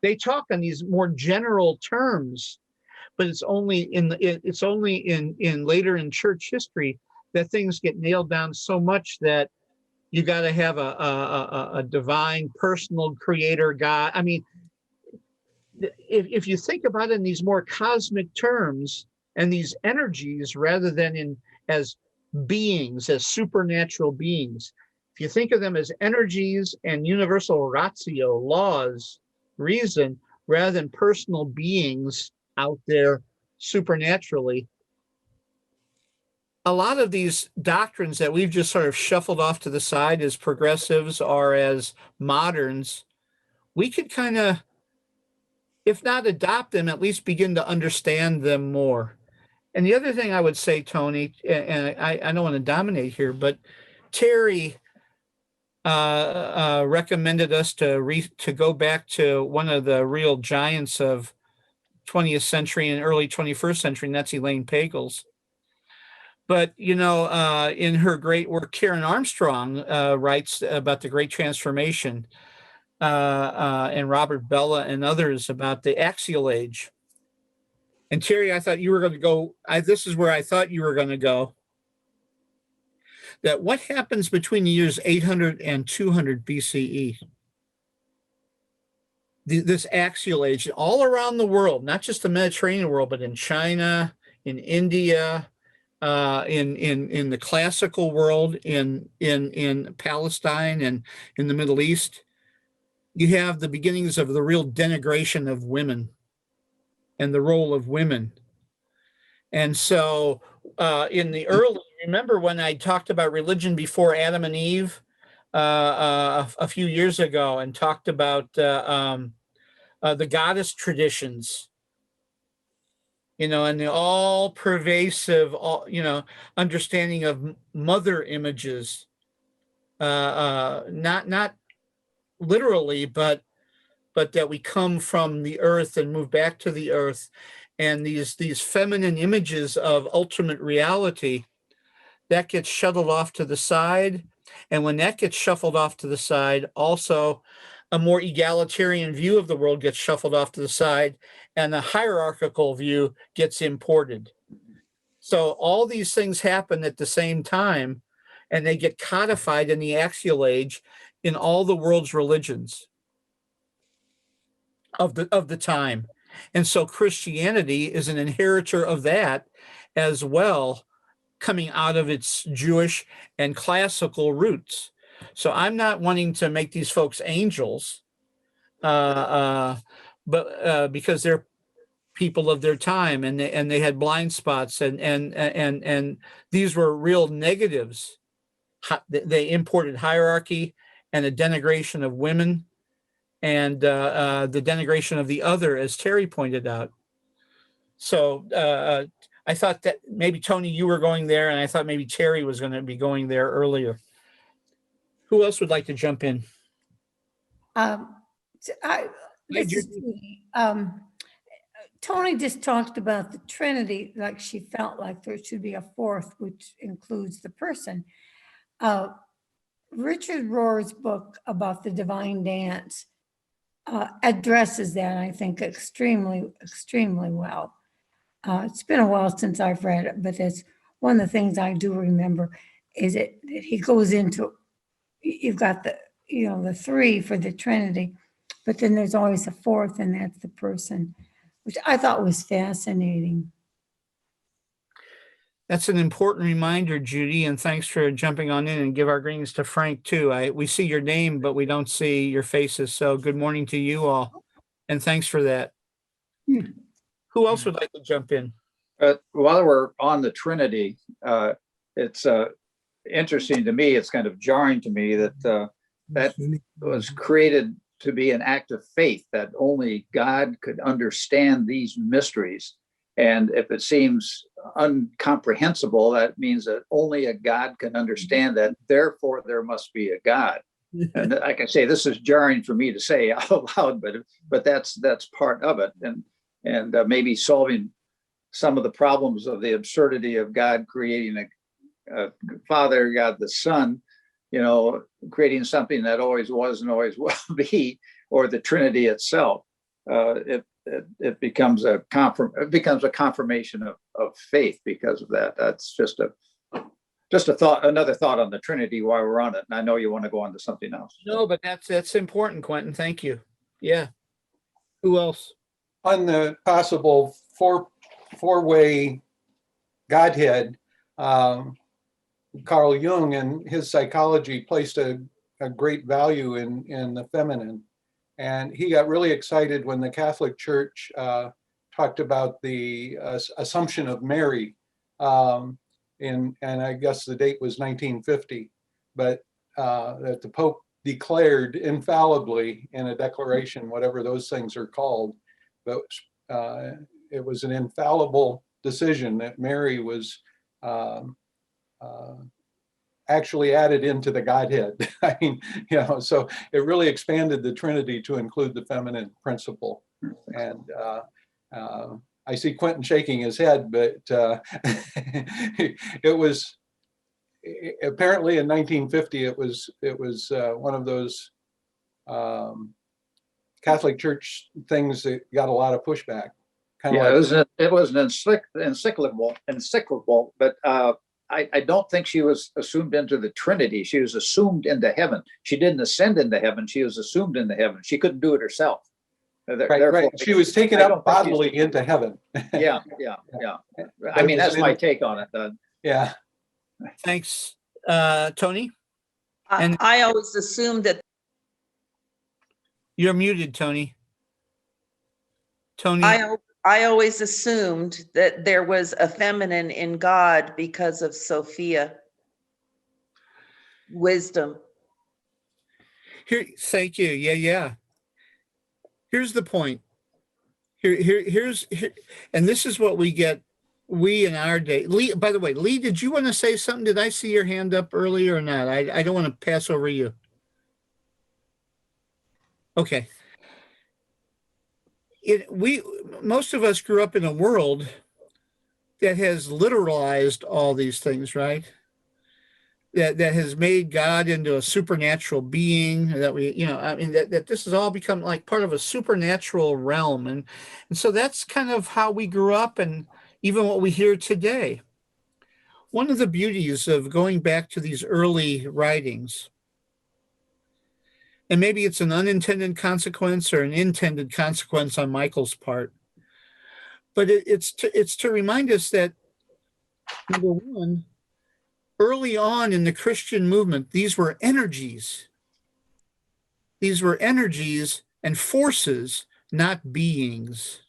they talk in these more general terms, but it's only in later in church history that things get nailed down so much that you got to have a divine personal creator God. I mean, if you think about it in these more cosmic terms and these energies rather than as beings, as supernatural beings, if you think of them as energies and universal ratio, laws, reason, rather than personal beings out there supernaturally, a lot of these doctrines that we've just sort of shuffled off to the side as progressives or as moderns, we could kind of, if not adopt them, at least begin to understand them more. And the other thing I would say, Tony, and I don't want to dominate here, but Terry recommended us to go back to one of the real giants of 20th century and early 21st century, and that's Elaine Pagels. But, in her great work, Karen Armstrong writes about the Great Transformation, and Robert Bella and others about the axial age. And Terry, I thought you were going to go, this is where I thought you were going to go, that what happens between the years 800 and 200 BCE? This axial age all around the world, not just the Mediterranean world, but in China, in India, in the classical world, in Palestine and in the Middle East, you have the beginnings of the real denigration of women and the role of women. And so in the early, remember when I talked about religion before Adam and Eve a few years ago, and talked about the goddess traditions, and the all pervasive, understanding of mother images, not literally, but that we come from the earth and move back to the earth, and these feminine images of ultimate reality that gets shuttled off to the side. And when that gets shuffled off to the side, also a more egalitarian view of the world gets shuffled off to the side, and the hierarchical view gets imported. So all these things happen at the same time, and they get codified in the axial age in all the world's religions of the time. And so Christianity is an inheritor of that as well, coming out of its Jewish and classical roots. So I'm not wanting to make these folks angels, but because they're people of their time, and they had blind spots, and these were real negatives. They imported hierarchy and a denigration of women, and the denigration of the other, as Terry pointed out. So I thought that maybe, Tony, you were going there, and I thought maybe Terry was going to be going there earlier. Who else would like to jump in? This is Judy. Tony just talked about the Trinity, like she felt like there should be a fourth, which includes the person. Richard Rohr's book about the divine dance addresses that, I think, extremely, extremely well. It's been a while since I've read it, but that's one of the things I do remember is that he goes into, you've got the three for the Trinity, but then there's always a fourth, and that's the person, which I thought was fascinating. That's an important reminder, Judy, and thanks for jumping on in, and give our greetings to Frank too. We see your name, but we don't see your faces. So good morning to you all, and thanks for that. Who else would like to jump in? While we're on the Trinity, it's interesting to me. It's kind of jarring to me that that was created to be an act of faith, that only God could understand these mysteries. And if it seems incomprehensible, that means that only a God can understand that. Therefore, there must be a God. And like I say, this is jarring for me to say out loud, but that's part of it. And maybe solving some of the problems of the absurdity of God creating a Father, God the Son, creating something that always was and always will be, or the Trinity itself. It becomes a confirmation of faith because of that. That's just a thought, another thought on the Trinity while we're on it. And I know you want to go on to something else. No, but that's important, Quentin. Thank you. Yeah. Who else? On the possible four-way Godhead, Carl Jung and his psychology placed a great value in the feminine. And he got really excited when the Catholic Church talked about the Assumption of Mary. And I guess the date was 1950, but that the Pope declared infallibly in a declaration, whatever those things are called, but it was an infallible decision that Mary was actually added into the Godhead. I mean, so it really expanded the Trinity to include the feminine principle. And I see Quentin shaking his head, but it was apparently in 1950. It was one of those Catholic Church things that got a lot of pushback. It was an encyclical, but I don't think she was assumed into the Trinity. She was assumed into heaven. She didn't ascend into heaven. She was assumed into heaven. She couldn't do it herself. Right. She was taken up bodily into heaven. Yeah. I mean, that's my take on it. Yeah. Thanks, Tony. And I always assumed that. You're muted, Tony. Tony. I always assumed that there was a feminine in God because of Sophia. Wisdom. Here, thank you. Yeah. Here's the point. Here's and this is what we get. We in our day. Lee, by the way, Lee, did you want to say something? Did I see your hand up earlier or not? I don't want to pass over you. Okay. Most of us grew up in a world that has literalized all these things, right? that has made God into a supernatural being, that we, I mean, that this has all become like part of a supernatural realm. And so that's kind of how we grew up and even what we hear today. One of the beauties of going back to these early writings, and maybe it's an unintended consequence or an intended consequence on Michael's part, but it's to remind us that, number one, early on in the Christian movement, these were energies. These were energies and forces, not beings.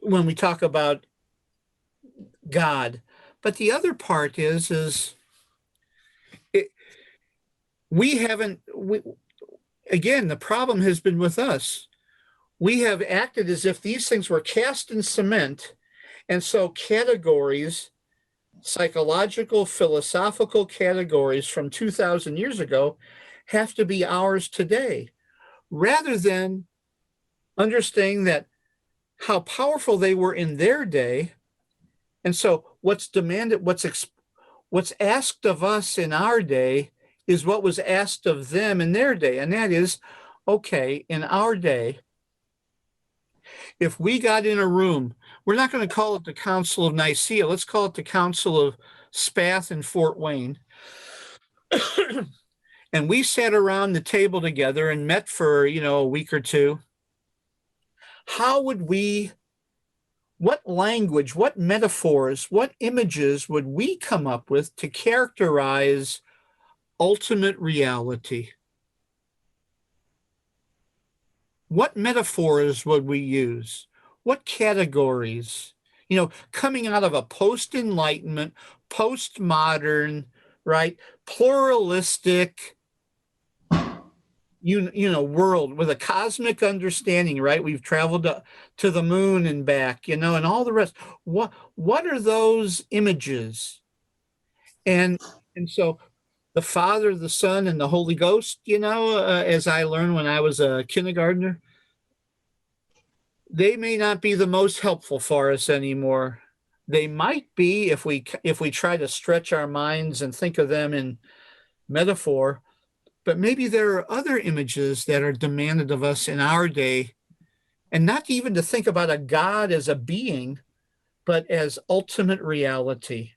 When we talk about God, but the other part is it, we haven't. Again, the problem has been with us. We have acted as if these things were cast in cement, and so categories, psychological, philosophical categories from 2,000 years ago, have to be ours today, rather than understanding that how powerful they were in their day. And so what's demanded, what's asked of us in our day is what was asked of them in their day. And that is, okay, in our day, if we got in a room, we're not going to call it the Council of Nicaea. Let's call it the Council of Spath and Fort Wayne. And we sat around the table together and met for, a week or two. How would we, what language, what metaphors, what images would we come up with to characterize ultimate reality? What metaphors would we use? What categories? Coming out of a post-enlightenment, postmodern, right, pluralistic, world with a cosmic understanding, right? We've traveled to the moon and back, and all the rest. What are those images? And so the Father, the Son, and the Holy Ghost, as I learned when I was a kindergartner, they may not be the most helpful for us anymore. They might be if we try to stretch our minds and think of them in metaphor, but maybe there are other images that are demanded of us in our day, and not even to think about a God as a being, but as ultimate reality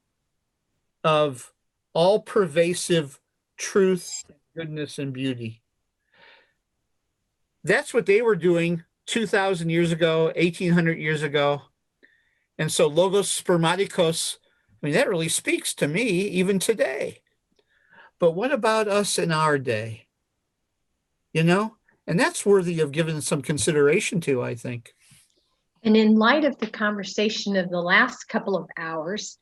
of all pervasive truth, goodness, and beauty. That's what they were doing 2,000 years ago, 1,800 years ago. And so logos spermaticos, I mean, that really speaks to me even today. But what about us in our day? And that's worthy of giving some consideration to, I think. And in light of the conversation of the last couple of hours,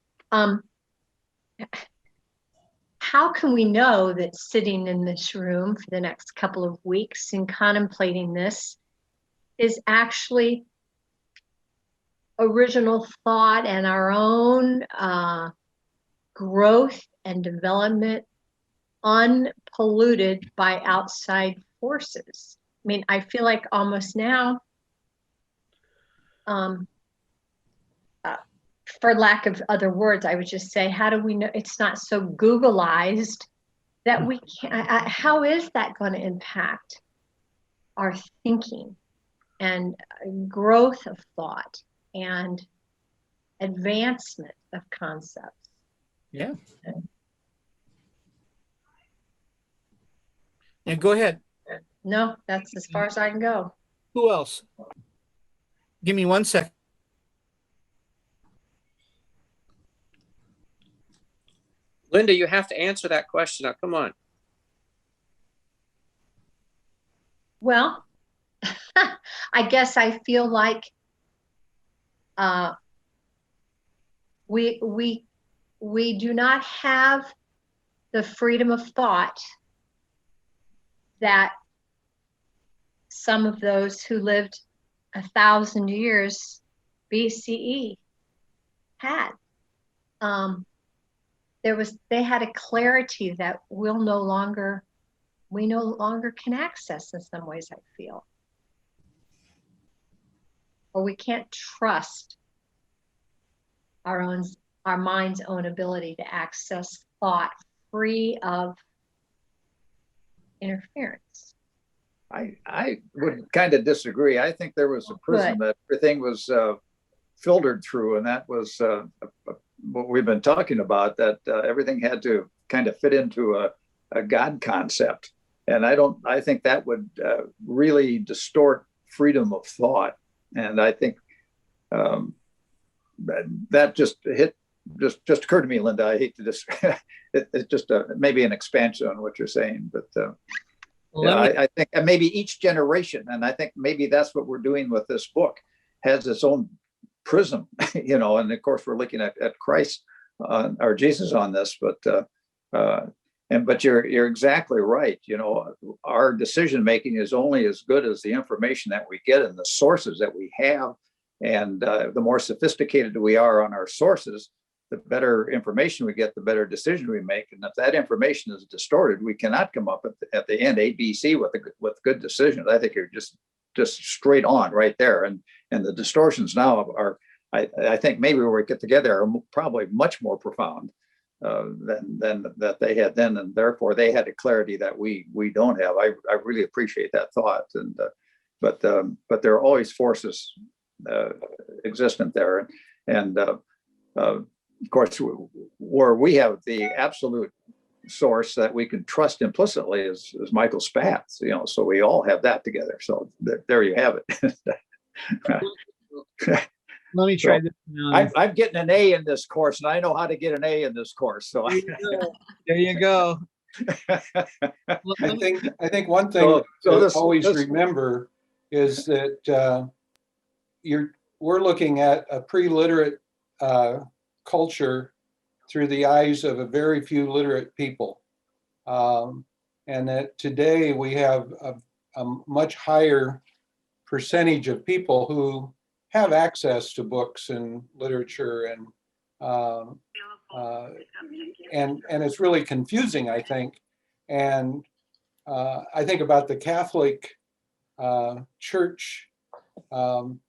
how can we know that sitting in this room for the next couple of weeks and contemplating this is actually original thought and our own growth and development unpolluted by outside forces? I mean, I feel like almost now, for lack of other words, I would just say, how do we know it's not so Googleized that we can't, how is that going to impact our thinking and growth of thought and advancement of concepts? Yeah. And go ahead. No, that's as far as I can go. Who else? Give me 1 sec. Linda, you have to answer that question. Now, come on. Well, I guess I feel like we do not have the freedom of thought that some of those who lived 1,000 years BCE had. They had a clarity that we no longer can access in some ways, I feel. Or we can't trust our mind's own ability to access thought free of interference. I would kind of disagree. I think there was a prism that everything was filtered through, and that was what we've been talking about, that everything had to kind of fit into a God concept. And I think that would really distort freedom of thought. And I think that just occurred to me, Linda. I hate to just, it's just maybe an expansion on what you're saying, but I think maybe each generation, and I think maybe that's what we're doing with this book, has its own prism, and of course we're looking at Christ or Jesus on this, but you're exactly right. Our decision making is only as good as the information that we get and the sources that we have, and the more sophisticated we are on our sources, the better information we get, the better decision we make. And if that information is distorted, we cannot come up at the end ABC with good decisions. I think you're just straight on right there. And the distortions now are, I think maybe where we get together are probably much more profound than that they had then, and therefore they had a clarity that we don't have. I really appreciate that thought, and but there are always forces existent there, and of course, where we have the absolute source that we can trust implicitly is Michael Spath, so we all have that together. So there you have it. Let me try this. I'm getting an A in this course, and I know how to get an A in this course. So there you go. I think one thing to always remember is that we're looking at a pre-literate culture through the eyes of a very few literate people, and that today we have a much higher percentage of people who have access to books and literature, and it's really confusing, I think. And I think about the Catholic Church and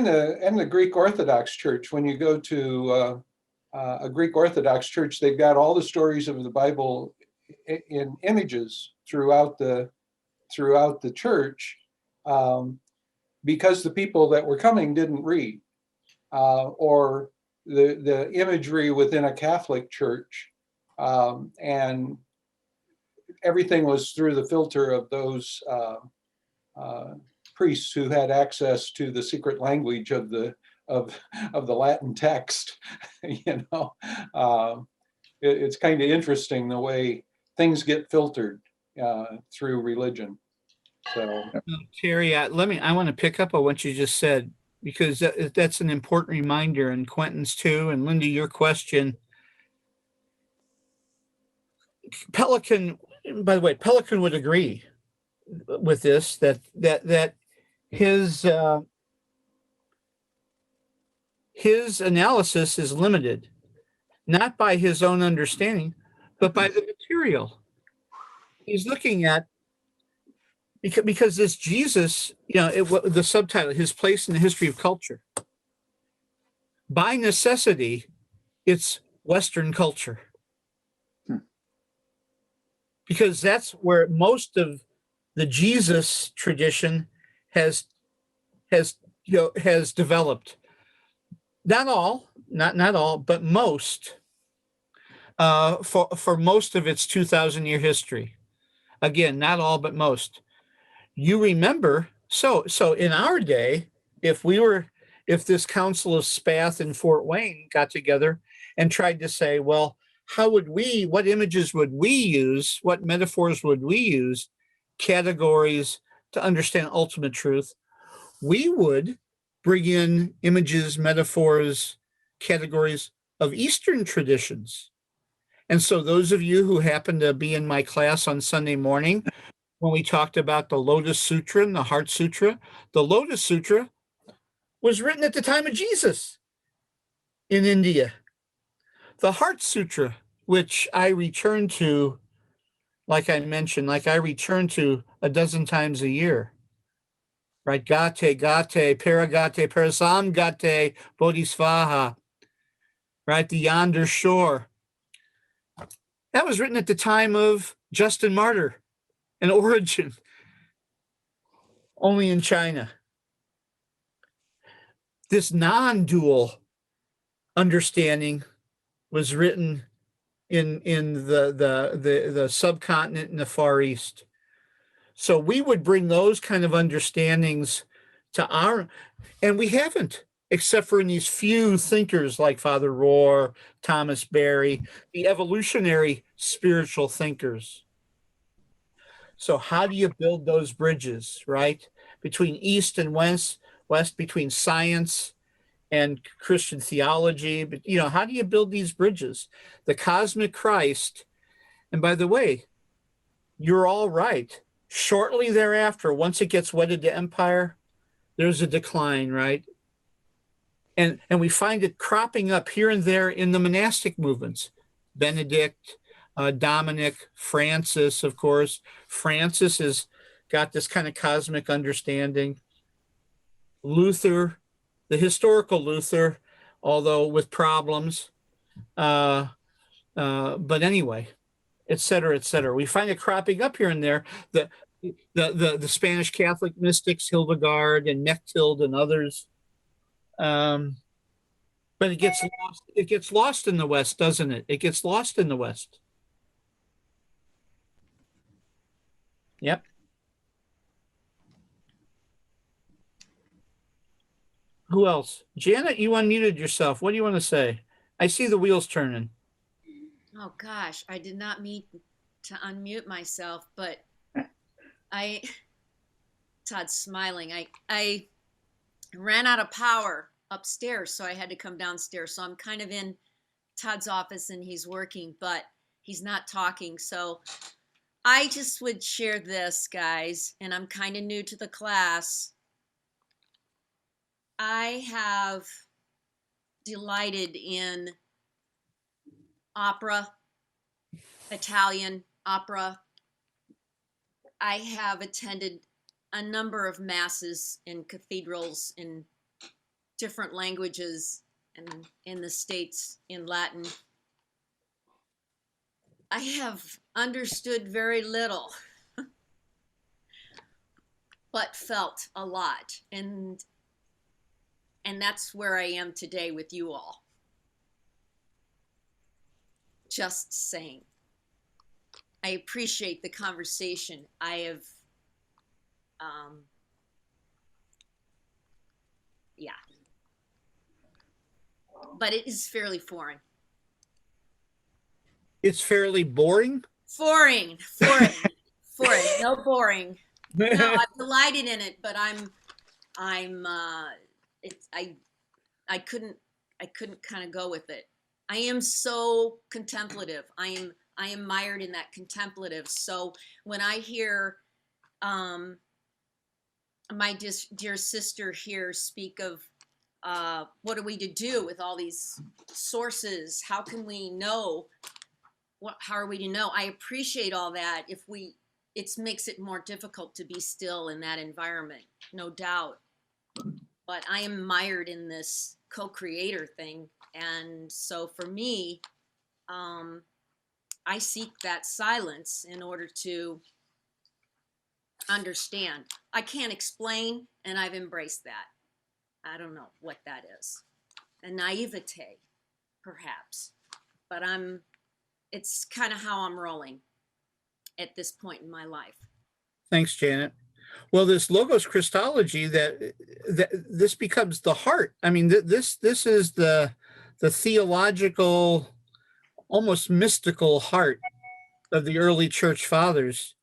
the Greek Orthodox Church. When you go to a Greek Orthodox church, they've got all the stories of the Bible in images throughout the church, because the people that were coming didn't read, or the imagery within a Catholic church, and everything was through the filter of those priests who had access to the secret language of the Latin text. It's kind of interesting the way things get filtered through religion. So, Terry, I want to pick up on what you just said, because that's an important reminder, and Quentin's too, and Linda, your question. Pelican, by the way, Pelican would agree with this, that his analysis is limited, not by his own understanding, but by the material he's looking at. Because this Jesus, the subtitle, his place in the history of culture, by necessity, it's Western culture. Because that's where most of the Jesus tradition has developed. Not all, but most, for most of its 2,000-year history. Again, not all, but most. You remember, so in our day, if this Council of Spath in Fort Wayne got together and tried to say, well, what images would we use? What metaphors would we use? Categories to understand ultimate truth. We would bring in images, metaphors, categories of Eastern traditions. And so those of you who happen to be in my class on Sunday morning, when we talked about the Lotus Sutra and the Heart Sutra, the Lotus Sutra was written at the time of Jesus in India. The Heart Sutra, which I return to, like I mentioned, I return to a dozen times a year, right? Gate, Paragate, That was written at the time of Justin Martyr and Origin, only in China. This non-dual understanding was written in the subcontinent in the Far East. So we would bring those kind of understandings to our, and we haven't, except for in these few thinkers like Father Rohr, Thomas Berry, the evolutionary spiritual thinkers. So how do you build those bridges, right? Between East and West, between science and Christian theology, but how do you build these bridges? The cosmic Christ, and by the way, you're all right. Shortly thereafter, once it gets wedded to empire, there's a decline, right? And we find it cropping up here and there in the monastic movements. Benedict, Dominic, Francis, of course. Francis has got this kind of cosmic understanding. Luther, the historical Luther, although with problems. But anyway, et cetera, et cetera. We find it cropping up here and there. The Spanish Catholic mystics, Hildegard and Mechthild and others. But it gets lost in the West, doesn't it? It gets lost in the West. Yep. Who else? Janet, you unmuted yourself. What do you want to say? I see the wheels turning. Oh gosh, I did not mean to unmute myself, but Todd's smiling. I ran out of power upstairs, so I had to come downstairs. So I'm kind of in Todd's office and he's working, but he's not talking. So I just would share this, guys, and I'm kind of new to the class. I have delighted in opera, Italian opera. I have attended a number of masses in cathedrals in different languages and in the States in Latin. I have understood very little, but felt a lot. And that's where I am today with you all. Just saying. I appreciate the conversation. I have, yeah. But it is fairly foreign. It's fairly boring? Foreign. No boring. No, I'm delighted in it, but I couldn't kind of go with it. I am so contemplative. I am mired in that contemplative. So when I hear my dear sister here speak of what are we to do with all these sources? How can we know? How are we to know? I appreciate all that. It makes it more difficult to be still in that environment, no doubt. But I am mired in this co-creator thing. And so for me, I seek that silence in order to understand. I can't explain, and I've embraced that. I don't know what that is. A naivete, perhaps. But it's kind of how I'm rolling at this point in my life. Thanks, Janet. Well, this Logos Christology, that this becomes the heart. I mean, this is the theological, almost mystical heart of the early church fathers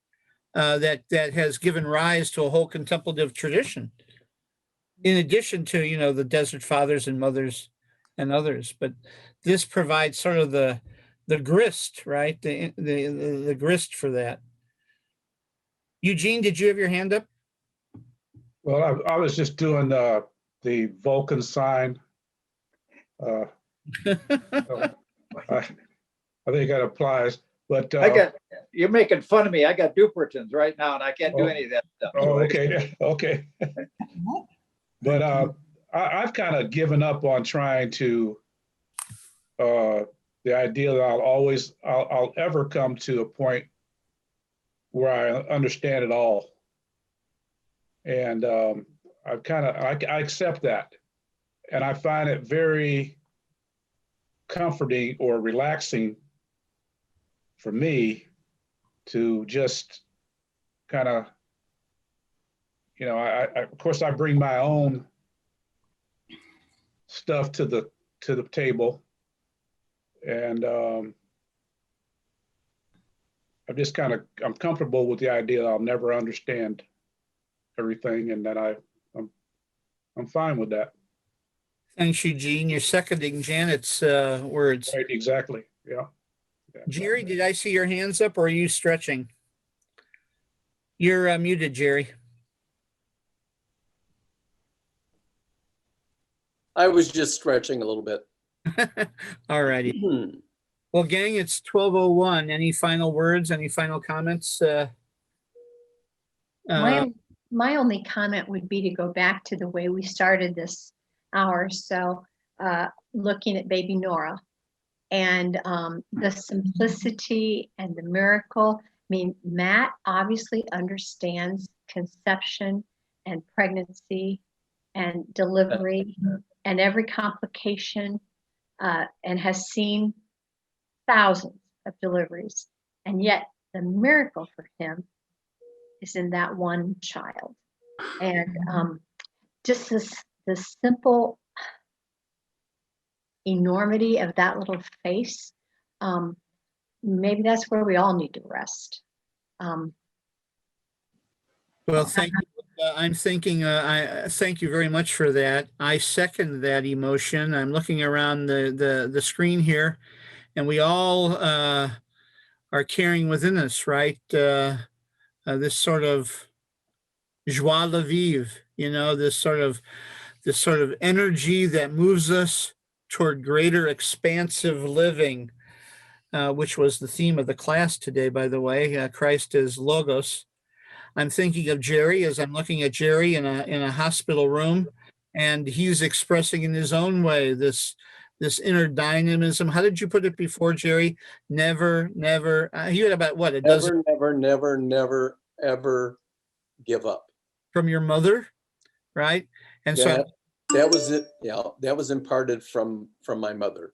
that has given rise to a whole contemplative tradition, in addition to, the Desert Fathers and Mothers and others. But this provides sort of the grist, right? The grist for that. Eugene, did you have your hand up? Well, I was just doing the Vulcan sign. I think that applies. But you're making fun of me. I got Dupuytren's right now, and I can't do any of that stuff. Oh, okay, okay. But I've kind of given up on trying to the idea that I'll ever come to a point where I understand it all. And I accept that. And I find it very comforting or relaxing for me to just kind of, of course I bring my own stuff to the table, and I'm comfortable with the idea that I'll never understand everything, and that I'm fine with that. Thanks, Eugene. You're seconding Janet's words. Right, exactly. Yeah. Jerry, did I see your hands up, or are you stretching? You're muted, Jerry. I was just stretching a little bit. All righty. Well, gang, it's 12:01. Any final words? Any final comments? My only comment would be to go back to the way we started this hour. So looking at baby Nora and the simplicity and the miracle. I mean, Matt obviously understands conception and pregnancy and delivery and every complication, and has seen thousands of deliveries. And yet the miracle for him is in that one child. And just the simple enormity of that little face, maybe that's where we all need to rest. Well, thank you. I'm thinking, I thank you very much for that. I second that emotion. I'm looking around the screen here, and we all are carrying within us, right? This sort of joie de vivre, this sort of energy that moves us toward greater expansive living, which was the theme of the class today, by the way. Christ is Logos. I'm thinking of Jerry as I'm looking at Jerry in a hospital room, and he's expressing in his own way this inner dynamism. How did you put it before, Jerry? Never, you had about what, a dozen? Never, ever give up. From your mother, right? And so that was it. Yeah, that was imparted from my mother.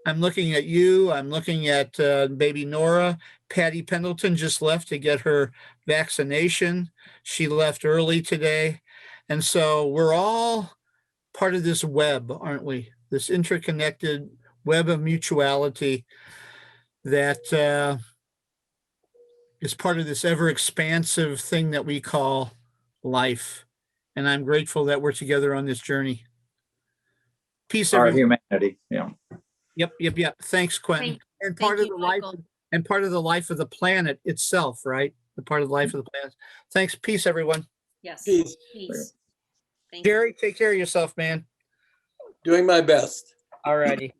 I'm looking at you. I'm looking at baby Nora. Patty Pendleton just left to get her vaccination. She left early today. And so we're all part of this web, aren't we? This interconnected web of mutuality that is part of this ever expansive thing that we call life. And I'm grateful that we're together on this journey. Peace, Our everyone. humanity. Yeah. Yep. Thanks, Quentin. And part of the life, and part of the life of the planet itself, right? The part of the life of the planet. Thanks. Peace, everyone. Yes. Peace. Thank you. Gary, take care of yourself, man. Doing my best. All righty.